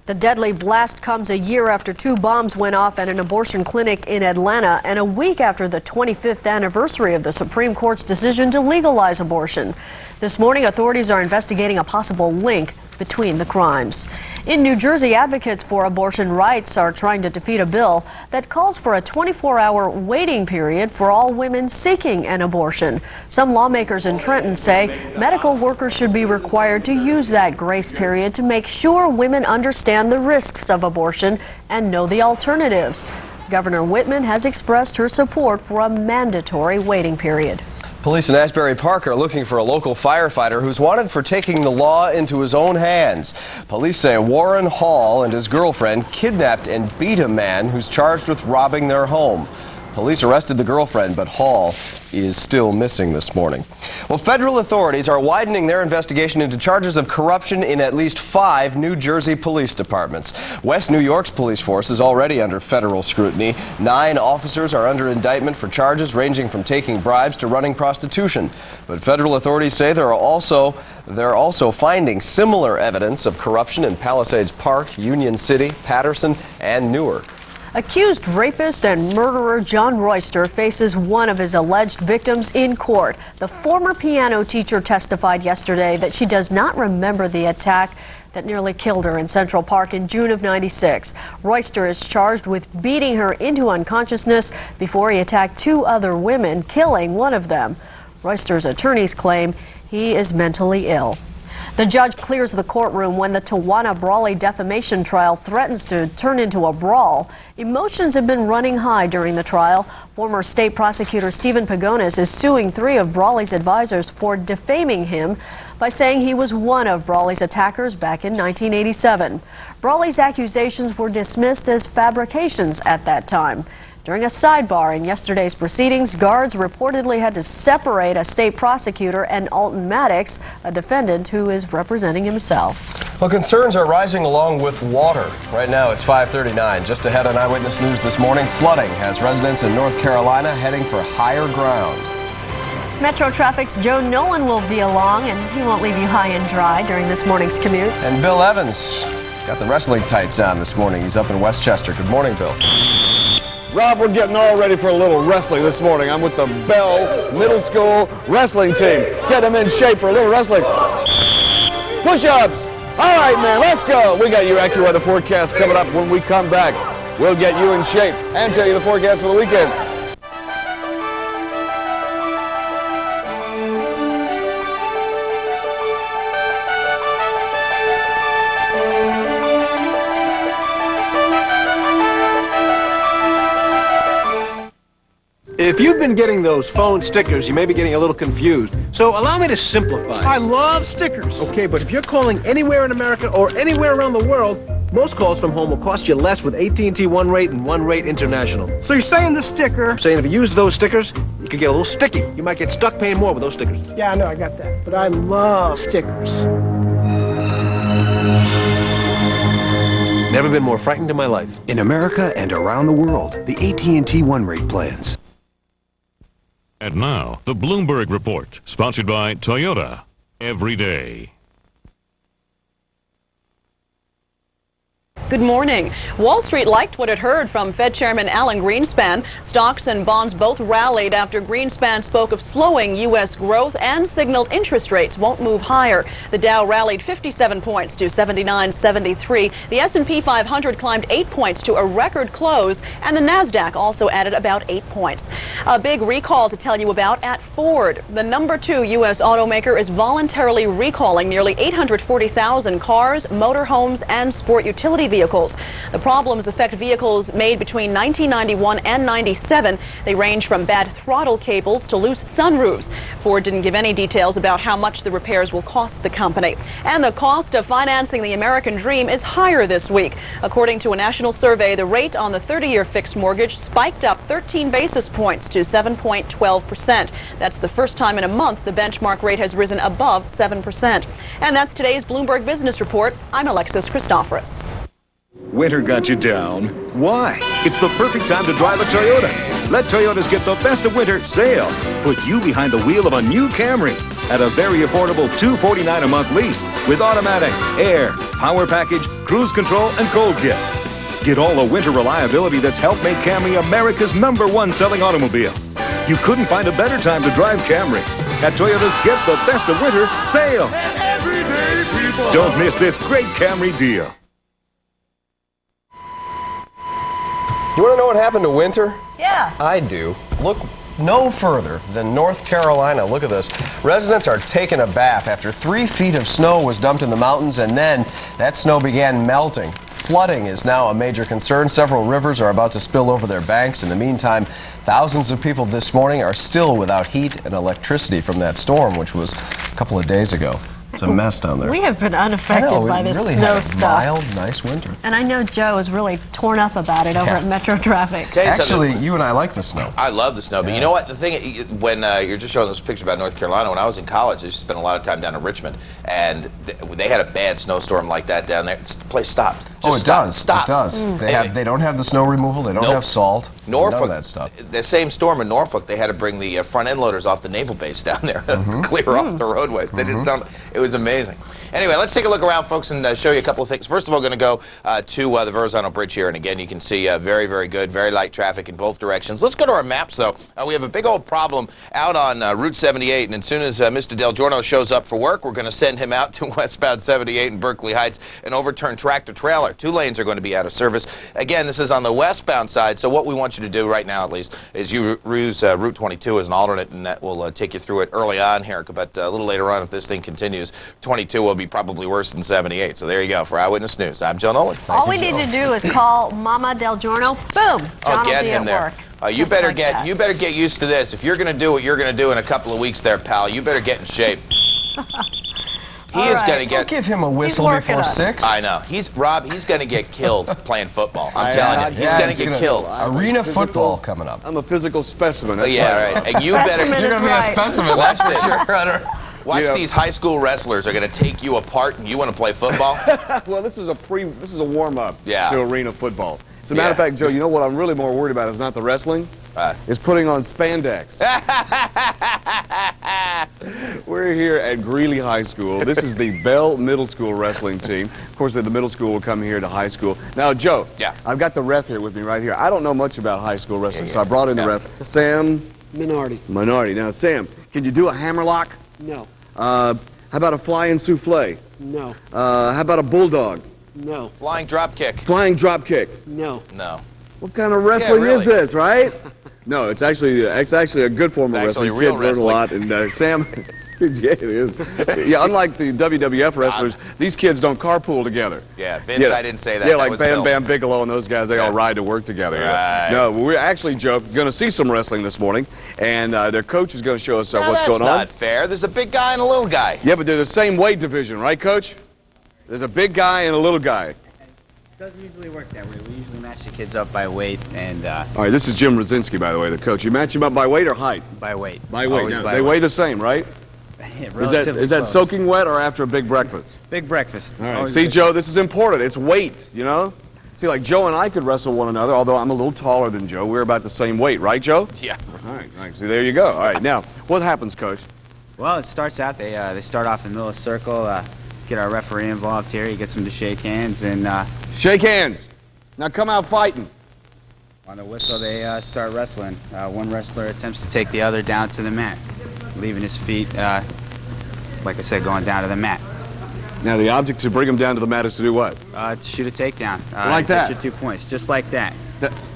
The deadly blast comes a year after 2 bombs went off at an abortion clinic in Atlanta and a week after the 25th anniversary of the Supreme Court's decision to legalize abortion. This morning, authorities are investigating a possible link between the crimes. In New Jersey, advocates for abortion rights are trying to defeat a bill that calls for a 24-hour waiting period for all women seeking an abortion. Some lawmakers in Trenton say medical workers should be required to use that grace period to make sure women understand the risks of abortion and know the alternatives. Governor Whitman has expressed her support for a mandatory waiting period. Police in Asbury Park are looking for a local firefighter who's wanted for taking the law into his own hands. Police say Warren Hall and his girlfriend kidnapped and beat a man who's charged with robbing their home. Police arrested the girlfriend, but Hall is still missing this morning. Well, federal authorities are widening their investigation into charges of corruption in at least 5 New Jersey police departments. West New York's police force is already under federal scrutiny. 9 officers are under indictment for charges ranging from taking bribes to running prostitution. But federal authorities say they're also finding similar evidence of corruption in Palisades Park, Union City, Patterson, and Newark. Accused rapist and murderer John Royster faces one of his alleged victims in court. The former piano teacher testified yesterday that she does not remember the attack that nearly killed her in Central Park in June of '96. Royster is charged with beating her into unconsciousness before he attacked 2 other women, killing one of them. Royster's attorneys claim he is mentally ill. The judge clears the courtroom when the Tawana Brawley defamation trial threatens to turn into a brawl. Emotions have been running high during the trial. Former state prosecutor Stephen Pagonis is suing 3 of Brawley's advisors for defaming him by saying he was one of Brawley's attackers back in 1987. Brawley's accusations were dismissed as fabrications at that time. During a sidebar in yesterday's proceedings, guards reportedly had to separate a state prosecutor and Alton Maddest, a defendant who is representing himself. Well, concerns are rising along with water. Right now it's 5:39. Just ahead on Eyewitness News this morning, flooding has residents in North Carolina heading for higher ground. Metro Traffic's Joe Nolan will be along, and he won't leave you high and dry during this morning's commute. And Bill Evans got the wrestling tights on this morning. He's up in Westchester. Good morning, Bill. Rob, we're getting all ready for a little wrestling this morning. I'm with the Bell Middle School wrestling team. Get them in shape for a little wrestling. Push-ups. All right, man, let's go. We got your AccuWeather forecast coming up when we come back. We'll get you in shape and tell you the forecast for the weekend. If you've been getting those phone stickers, you may be getting a little confused. So allow me to simplify. I love stickers. Okay, but if you're calling anywhere in America or anywhere around the world, most calls from home will cost you less with AT&T One Rate and One Rate International. So you're saying the sticker... I'm saying if you use those stickers, you could get a little sticky. You might get stuck paying more with those stickers. Yeah, I know, I got that. But I love stickers. Never been more frightened in my life. In America and around the world, the AT&T One Rate plans. And now, the Bloomberg Report, sponsored by Toyota. Every day. Good morning. Wall Street liked what it heard from Fed Chairman Alan Greenspan. Stocks and bonds both rallied after Greenspan spoke of slowing U.S. growth and signaled interest rates won't move higher. The Dow rallied 57 points to 79.73. The S&P 500 climbed 8 points to a record close, and the Nasdaq also added about 8 points. A big recall to tell you about at Ford. The number 2 U.S. automaker is voluntarily recalling nearly 840,000 cars, motorhomes, and sport utility vehicles. The problems affect vehicles made between 1991 and 97. They range from bad throttle cables to loose sunroofs. Ford didn't give any details about how much the repairs will cost the company. And the cost of financing the American dream is higher this week. According to a national survey, the rate on the 30-year fixed mortgage spiked up 13 basis points to 7.12%. That's the first time in a month the benchmark rate has risen above 7%. And that's today's Bloomberg Business Report. I'm Alexis Christoforous. Winter got you down. Why? It's the perfect time to drive a Toyota. Let Toyotas get the best of winter sale. Put you behind the wheel of a new Camry at a very affordable $249 a month lease with automatic, air, power package, cruise control, and cold kit. Get all the winter reliability that's helped make Camry America's #1 selling automobile. You couldn't find a better time to drive Camry. At Toyota's Get the Best of Winter sale. Everyday people. Don't miss this great Camry deal. You want to know what happened to winter? Yeah. I do. Look no further than North Carolina. Look at this. Residents are taking a bath after 3 feet of snow was dumped in the mountains, and then that snow began melting. Flooding is now a major concern. Several rivers are about to spill over their banks. In the meantime, thousands of people this morning are still without heat and electricity from that storm, which was a couple of days ago. It's a mess down there. We have been unaffected by this really snow had a stuff. Mild, nice winter. And I know Joe is really torn up about it over at Metro Traffic. Actually, you and I like the snow. I love the snow, but you know what? The thing, when you're just showing this picture about North Carolina, when I was in college, I used to spend a lot of time down in Richmond, and they had a bad snowstorm like that down there. The place stopped. It does. Stopped. It does. They don't have the snow removal. They don't have salt. Norfolk, none of that stuff. The same storm in Norfolk, they had to bring the front end loaders off the naval base down there to clear off the roadways. They didn't. It was amazing. Anyway, let's take a look around, folks, and show you a couple of things. First of all, going to go to the Verrazano Bridge here, and again, you can see very, very good, very light traffic in both directions. Let's go to our maps, though. We have a big old problem out on Route 78, and as soon as Mr. Del Giorno shows up for work, we're going to send him out to westbound 78 in Berkeley Heights, an overturned tractor-trailer. 2 lanes are going to be out of service. Again, this is on the westbound side, so what we want you to do right now, at least, is you use Route 22 as an alternate, and that will take you through it early on here, but a little later on, if this thing continues, 22 will be probably worse than 78. So there you go. For Eyewitness News, I'm Joe Nolan. All we need to do is call Mama Del Giorno. Boom. John get will be him at there. work. You better get used to this. If you're going to do what you're going to do in a couple of weeks there, pal, you better get in shape. He is going to get. Don't give him a whistle before 6. I know. He's going to get killed playing football. I'm telling you, he's going to get killed. Arena football coming up. I'm a physical specimen. Yeah, right. And you better. You're going to be a specimen. Watch That's this. for sure. Watch these high school wrestlers are going to take you apart, and you want to play football. Well, this is a warm up to arena football. As a matter of fact, Joe, you know what I'm really more worried about is not the wrestling, is putting on spandex. We're here at Greeley High School. This is the Bell Middle School wrestling team. Of course, the middle school will come here to high school. Now, Joe, I've got the ref here with me right here. I don't know much about high school wrestling, so I brought in the ref. Sam? Minardi. Now, Sam, can you do a hammerlock? No. How about a flying souffle? No. How about a bulldog? No. Flying drop kick. Flying drop kick? No. No. What kind of wrestling is this, right? No, it's actually a good form of wrestling. Kids learn a lot, and Sam, yeah, it is. Yeah, unlike the WWF wrestlers, these kids don't carpool together. Yeah, Vince, I didn't say that. Yeah, That like was Bam Bill. Bam Bigelow and those guys, they all ride to work together. Right. No, we're actually, Joe, going to see some wrestling this morning, and their coach is going to show us what's going on. That's not fair. There's a big guy and a little guy. Yeah, but they're the same weight division, right, Coach? There's a big guy and a little guy. It doesn't usually work that way. We usually match the kids up by weight and... All right, this is Jim Rosinski, by the way, the coach. You match him up by weight or height? By weight. By weight. Always Now, by they weight. weigh the same, right? Is that soaking wet or after a big breakfast? Big breakfast. All right. Always See, big. Joe, this is important. It's weight, you know? See, like Joe and I could wrestle one another, although I'm a little taller than Joe. We're about the same weight, right, Joe? Yeah. All right. See, there you go. All right, now, what happens, Coach? Well, it starts out, they start off in the middle of the circle, get our referee involved here, he gets them to shake hands, and... Shake hands! Now come out fighting. On the whistle, they start wrestling. One wrestler attempts to take the other down to the mat, leaving his feet, like I said, going down to the mat. Now, the object to bring him down to the mat is to do what? To shoot a takedown. Like that? Get your 2 points, just like that.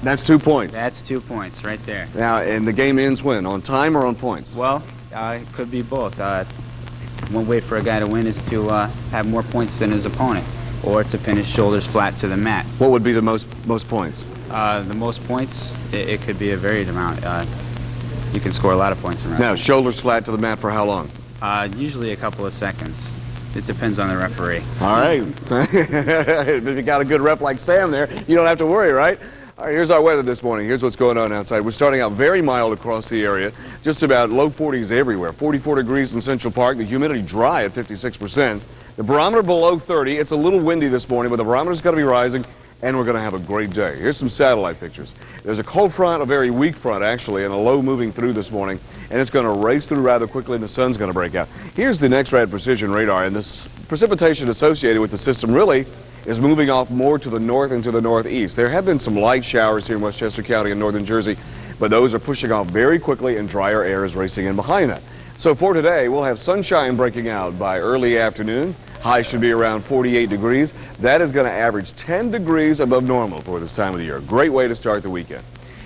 That's 2 points. That's 2 points right there. Now, and the game ends when? On time or on points? Well, it could be both. One way for a guy to win is to have more points than his opponent, or to pin his shoulders flat to the mat. What would be the most points? The most points, it could be a varied amount. You can score a lot of points in wrestling. Now, shoulders flat to the mat for how long? Usually a couple of seconds. It depends on the referee. All right. If you got a good rep like Sam there, you don't have to worry, right? All right, here's our weather this morning. Here's what's going on outside. We're starting out very mild across the area, just about low 40s everywhere. 44 degrees in Central Park, the humidity dry at 56%. The barometer below 30. It's a little windy this morning, but the barometer's going to be rising, and we're going to have a great day. Here's some satellite pictures. There's a cold front, a very weak front actually, and a low moving through this morning, and it's going to race through rather quickly, and the sun's going to break out. Here's the next-rad precision radar, and this precipitation associated with the system really is moving off more to the north and to the northeast. There have been some light showers here in Westchester County and northern Jersey, but those are pushing off very quickly, and drier air is racing in behind that. So for today, we'll have sunshine breaking out by early afternoon. High should be around 48 degrees. That is going to average 10 degrees above normal for this time of the year. Great way to start the weekend.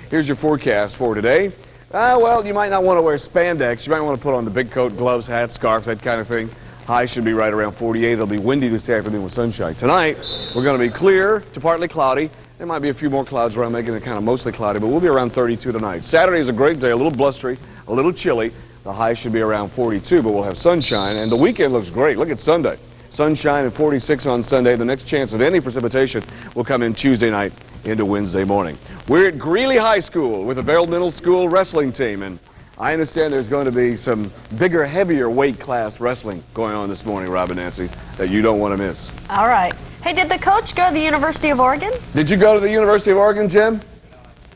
Here's your forecast for today. Well, you might not want to wear spandex. You might want to put on the big coat, gloves, hats, scarves, that kind of thing. High should be right around 48. It'll be windy this afternoon with sunshine. Tonight, we're going to be clear to partly cloudy. There might be a few more clouds around, making it kind of mostly cloudy, but we'll be around 32 tonight. Saturday is a great day, a little blustery, a little chilly. The high should be around 42, but we'll have sunshine, and the weekend looks great. Look at Sunday. Sunshine and 46 on Sunday. The next chance of any precipitation will come in Tuesday night into Wednesday morning. We're at Greeley High School with the Bell Middle School wrestling team, and I understand there's going to be some bigger, heavier weight class wrestling going on this morning, Rob and Nancy, that you don't want to miss. All right. Hey, did the coach go to the University of Oregon? Did you go to the University of Oregon, Jim?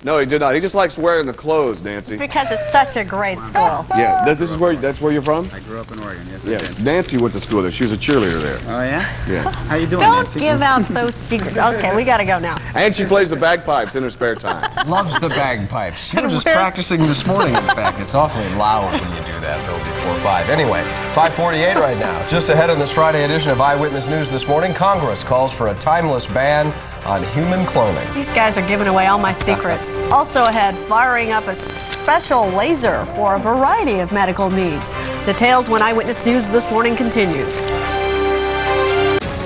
No, he did not. He just likes wearing the clothes, Nancy. Because it's such a great school. Yeah, that's where you're from? I grew up in Oregon, yes, Yeah, I did. Nancy went to school there. She was a cheerleader there. Oh, yeah? Yeah. How you doing, Don't Nancy? give out those secrets. Okay, we got to go now. And she plays the bagpipes in her spare time. Loves the bagpipes. You were just practicing this morning, in fact. It's awfully loud when you do that, though, before 5. Anyway, 5:48 right now. Just ahead on this Friday edition of Eyewitness News this morning, Congress calls for a timeless ban on human cloning. These guys are giving away all my secrets. Also ahead, firing up a special laser for a variety of medical needs. Details when Eyewitness News this morning continues.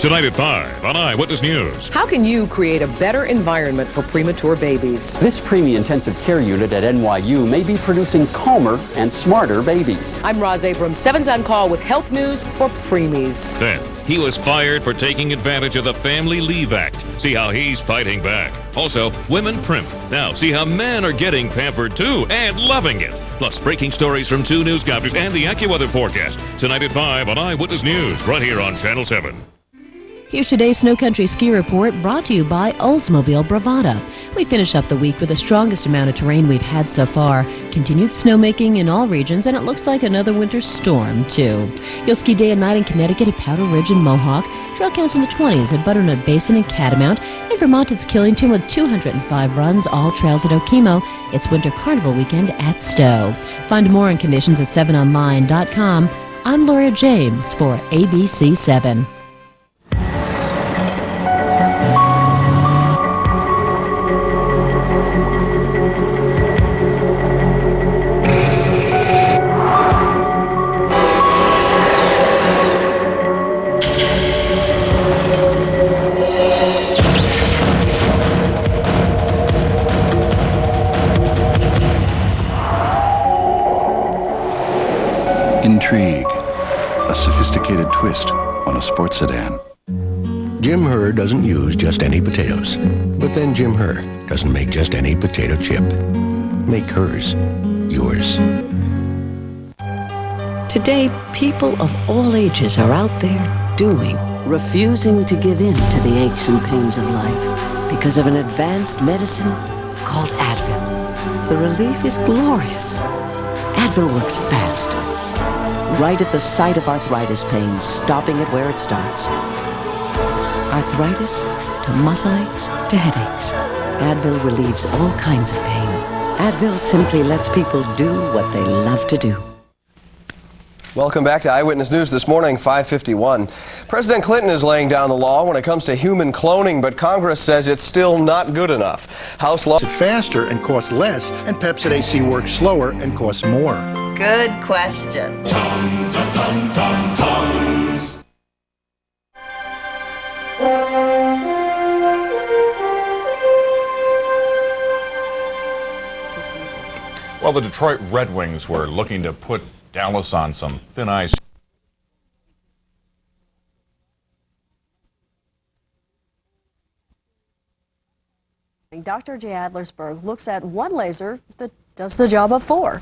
Tonight at 5 on Eyewitness News. How can you create a better environment for premature babies? This preemie intensive care unit at NYU may be producing calmer and smarter babies. I'm Roz Abrams, 7's on Call with health news for preemies. Then, He was fired for taking advantage of the Family Leave Act. See how he's fighting back. Also, women primp. Now, see how men are getting pampered too and loving it. Plus, breaking stories from 2 newscasters and the AccuWeather forecast. Tonight at 5 on Eyewitness News, right here on Channel 7. Here's today's Snow Country Ski Report, brought to you by Oldsmobile Bravada. We finish up the week with the strongest amount of terrain we've had so far. Continued snowmaking in all regions, and it looks like another winter storm, too. You'll ski day and night in Connecticut at Powder Ridge and Mohawk. Trail counts in the 20s at Butternut Basin and Catamount. In Vermont, it's Killington with 205 runs, all trails at Okemo. It's Winter Carnival weekend at Stowe. Find more on conditions at 7online.com. I'm Laura James for ABC 7. Intrigue, a sophisticated twist on a sports sedan. Jim Herr doesn't use just any potatoes. But then Jim Herr doesn't make just any potato chip. Make hers yours. Today, people of all ages are out there doing, refusing to give in to the aches and pains of life because of an advanced medicine called Advil. The relief is glorious. Advil works fast, right at the site of arthritis pain, stopping it where it starts. Arthritis to muscle aches to headaches. Advil relieves all kinds of pain. Advil simply lets people do what they love to do. Welcome back to Eyewitness News this morning, 5:51. President Clinton is laying down the law when it comes to human cloning, but Congress says it's still not good enough. House law faster and costs less, and Pepsid AC works slower and costs more. Good question. Tums. Well, the Detroit Red Wings were looking to put Dallas on some thin ice. Dr. J. Adlersberg looks at one laser that does the job of 4.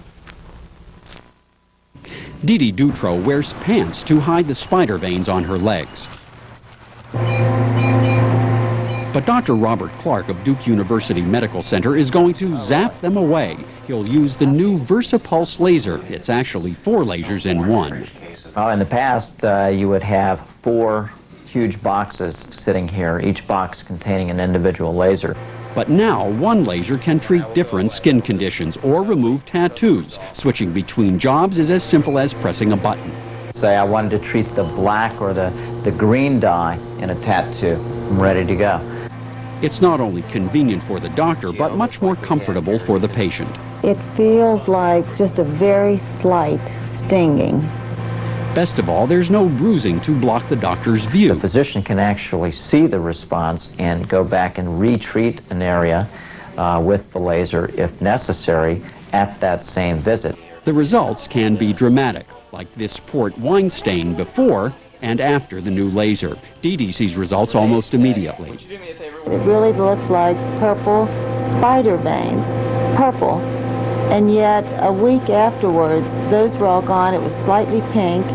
Didi Dutro wears pants to hide the spider veins on her legs. But Dr. Robert Clark of Duke University Medical Center is going to zap them away. He'll use the new VersaPulse laser. It's actually 4 lasers in one. In the past, you would have 4 huge boxes sitting here, each box containing an individual laser. But now, one laser can treat different skin conditions or remove tattoos. Switching between jobs is as simple as pressing a button. Say I wanted to treat the black or the green dye in a tattoo. I'm ready to go. It's not only convenient for the doctor, but much more comfortable for the patient. It feels like just a very slight stinging. Best of all, there's no bruising to block the doctor's view. The physician can actually see the response and go back and retreat an area with the laser, if necessary, at that same visit. The results can be dramatic, like this port wine stain before and after the new laser. Didi sees results almost immediately. It really looked like purple spider veins, purple. And yet, a week afterwards, those were all gone. It was slightly pink,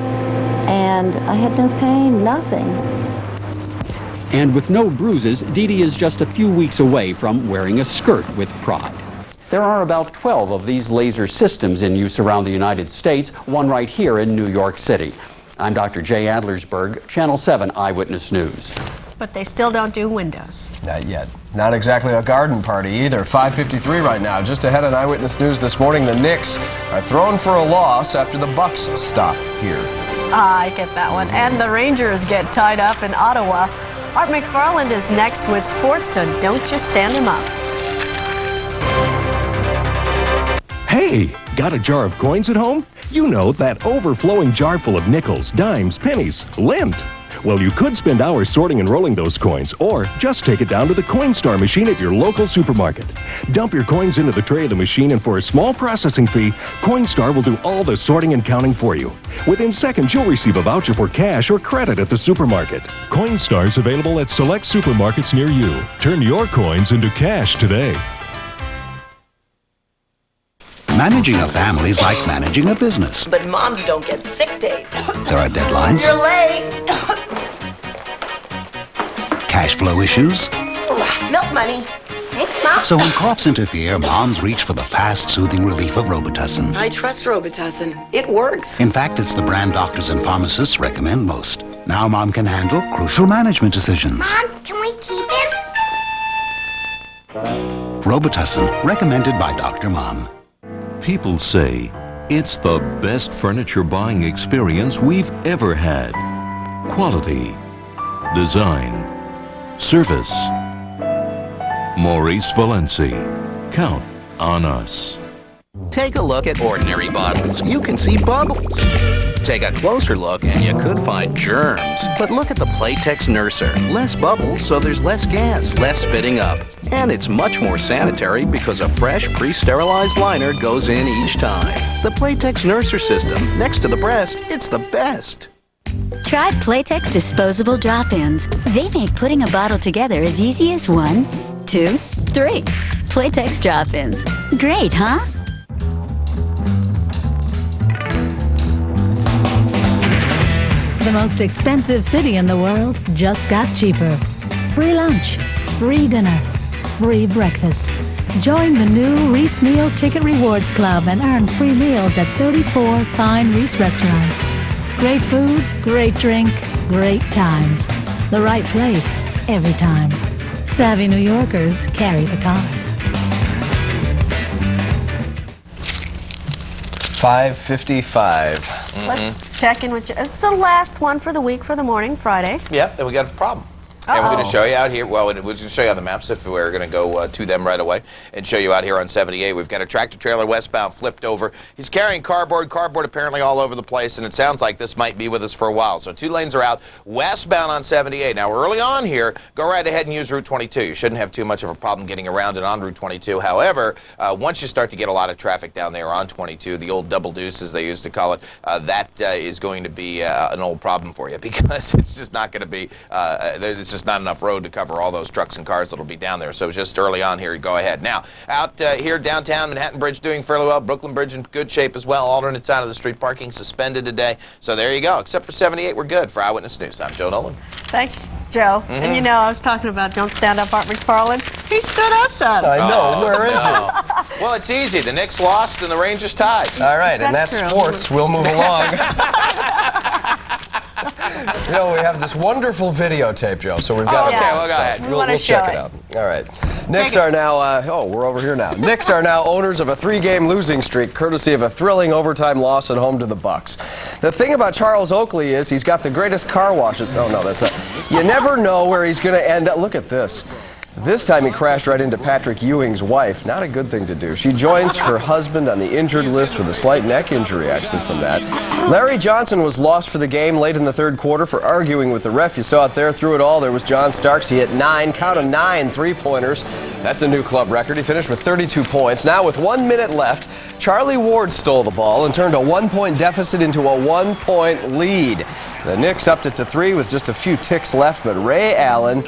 and I had no pain, nothing. And with no bruises, Didi is just a few weeks away from wearing a skirt with pride. There are about 12 of these laser systems in use around the United States, one right here in New York City. I'm Dr. J. Adlersberg, Channel 7 Eyewitness News. But they still don't do windows. Not yet. Not exactly a garden party either. 5:53 right now. Just ahead on Eyewitness News this morning, the Knicks are thrown for a loss after the Bucks stop here. I get that one. And the Rangers get tied up in Ottawa. Art McFarland is next with sports, so don't just stand him up. Hey, got a jar of coins at home? You know, that overflowing jar full of nickels, dimes, pennies, lint. Well, you could spend hours sorting and rolling those coins, or just take it down to the Coinstar machine at your local supermarket. Dump your coins into the tray of the machine, and for a small processing fee, Coinstar will do all the sorting and counting for you. Within seconds, you'll receive a voucher for cash or credit at the supermarket. Coinstar's available at select supermarkets near you. Turn your coins into cash today. Managing a family is like managing a business. But moms don't get sick days. There are deadlines, You're late. cash flow issues. Milk money. Thanks, Mom. So when coughs interfere, moms reach for the fast, soothing relief of Robitussin. I trust Robitussin. It works. In fact, it's the brand doctors and pharmacists recommend most. Now Mom can handle crucial management decisions. Mom, can we keep him? Robitussin, recommended by Dr. Mom. People say it's the best furniture buying experience we've ever had. Quality, design, service. Maurice Valenci. Count on us. Take a look at ordinary bottles. You can see bubbles. Take a closer look and you could find germs. But look at the Playtex Nurser. Less bubbles, so there's less gas, less spitting up. And it's much more sanitary because a fresh, pre-sterilized liner goes in each time. The Playtex Nurser system, next to the breast, it's the best. Try Playtex disposable drop-ins. They make putting a bottle together as easy as 1, 2, 3. Playtex drop-ins. Great, huh? The most expensive city in the world just got cheaper. Free lunch, free dinner, free breakfast. Join the new Reese Meal Ticket Rewards Club and earn free meals at 34 fine Reese restaurants. Great food, great drink, great times. The right place, every time. Savvy New Yorkers carry the card. 5:55. Let's check in with you. It's the last one for the week for the morning, Friday. Yep, and we got a problem. And we're going to show you out here, well, we're going to show you on the maps if we're going to go to them right away and show you out here on 78. We've got a tractor trailer westbound flipped over. He's carrying cardboard apparently all over the place, and it sounds like this might be with us for a while. So 2 lanes are out westbound on 78. Now, early on here, go right ahead and use Route 22. You shouldn't have too much of a problem getting around it on Route 22. However, once you start to get a lot of traffic down there on 22, the old double deuce, as they used to call it, that is going to be an old problem for you because it's just not going to be, there's just not enough road to cover all those trucks and cars that'll be down there. So just early on here, go ahead. Now, out here downtown, Manhattan Bridge doing fairly well. Brooklyn Bridge in good shape as well. Alternate side of the street parking suspended today. So there you go. Except for 78, we're good. For Eyewitness News, I'm Joe Nolan. Thanks, Joe. And you know, I was talking about Don't Stand Up, Art McFarland. He stood us up. I know. Where is he? Well, it's easy. The Knicks lost and the Rangers tied. All right, and that's sports. We'll move along. You know, we have this wonderful videotape, Joe, so we've got okay, well, go ahead. We'll check it out. All right. Knicks are now, we're over here now. Knicks are now owners of a 3-game losing streak, courtesy of a thrilling overtime loss at home to the Bucks. The thing about Charles Oakley is he's got the greatest car washes. Oh, no, that's not. You never know where he's going to end up. Look at this. This time he crashed right into Patrick Ewing's wife. Not a good thing to do. She joins her husband on the injured list with a slight neck injury, actually, from that. Larry Johnson was lost for the game late in the third quarter for arguing with the ref. You saw it there. Through it all, there was John Starks. He hit 9 3-pointers. That's a new club record. He finished with 32 points. Now, with 1 minute left, Charlie Ward stole the ball and turned a 1-point deficit into a 1-point lead. The Knicks upped it to 3 with just a few ticks left, but Ray Allen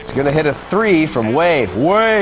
is going to hit a 3 from way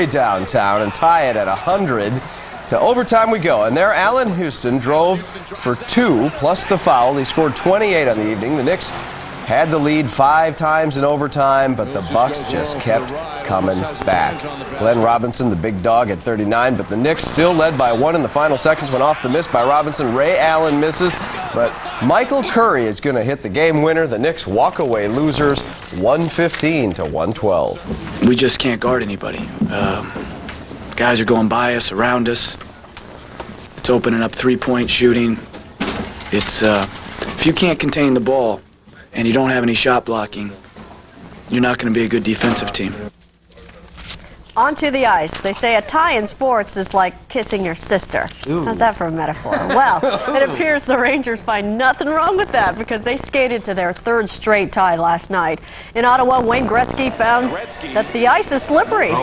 downtown and tie it at 100. To overtime we go, and there Allen Houston drove for 2 plus the foul. He scored 28 on the evening. The Knicks had the lead 5 times in overtime, but the Bucks just kept coming back. Glenn Robinson, the big dog, at 39, but the Knicks still led by 1 in the final seconds. Went off the miss by Robinson. Ray Allen misses, but Michael Curry is going to hit the game winner. The Knicks walk away losers, 115 to 112. We just can't guard anybody. Guys are going by us, around us. It's opening up 3-point shooting. It's if you can't contain the ball and you don't have any shot blocking, you're not going to be a good defensive team. Onto the ice. They say a tie in sports is like kissing your sister. Ooh. How's that for a metaphor? Well, it appears the Rangers find nothing wrong with that because they skated to their third straight tie last night. In Ottawa, Wayne Gretzky found that the ice is slippery.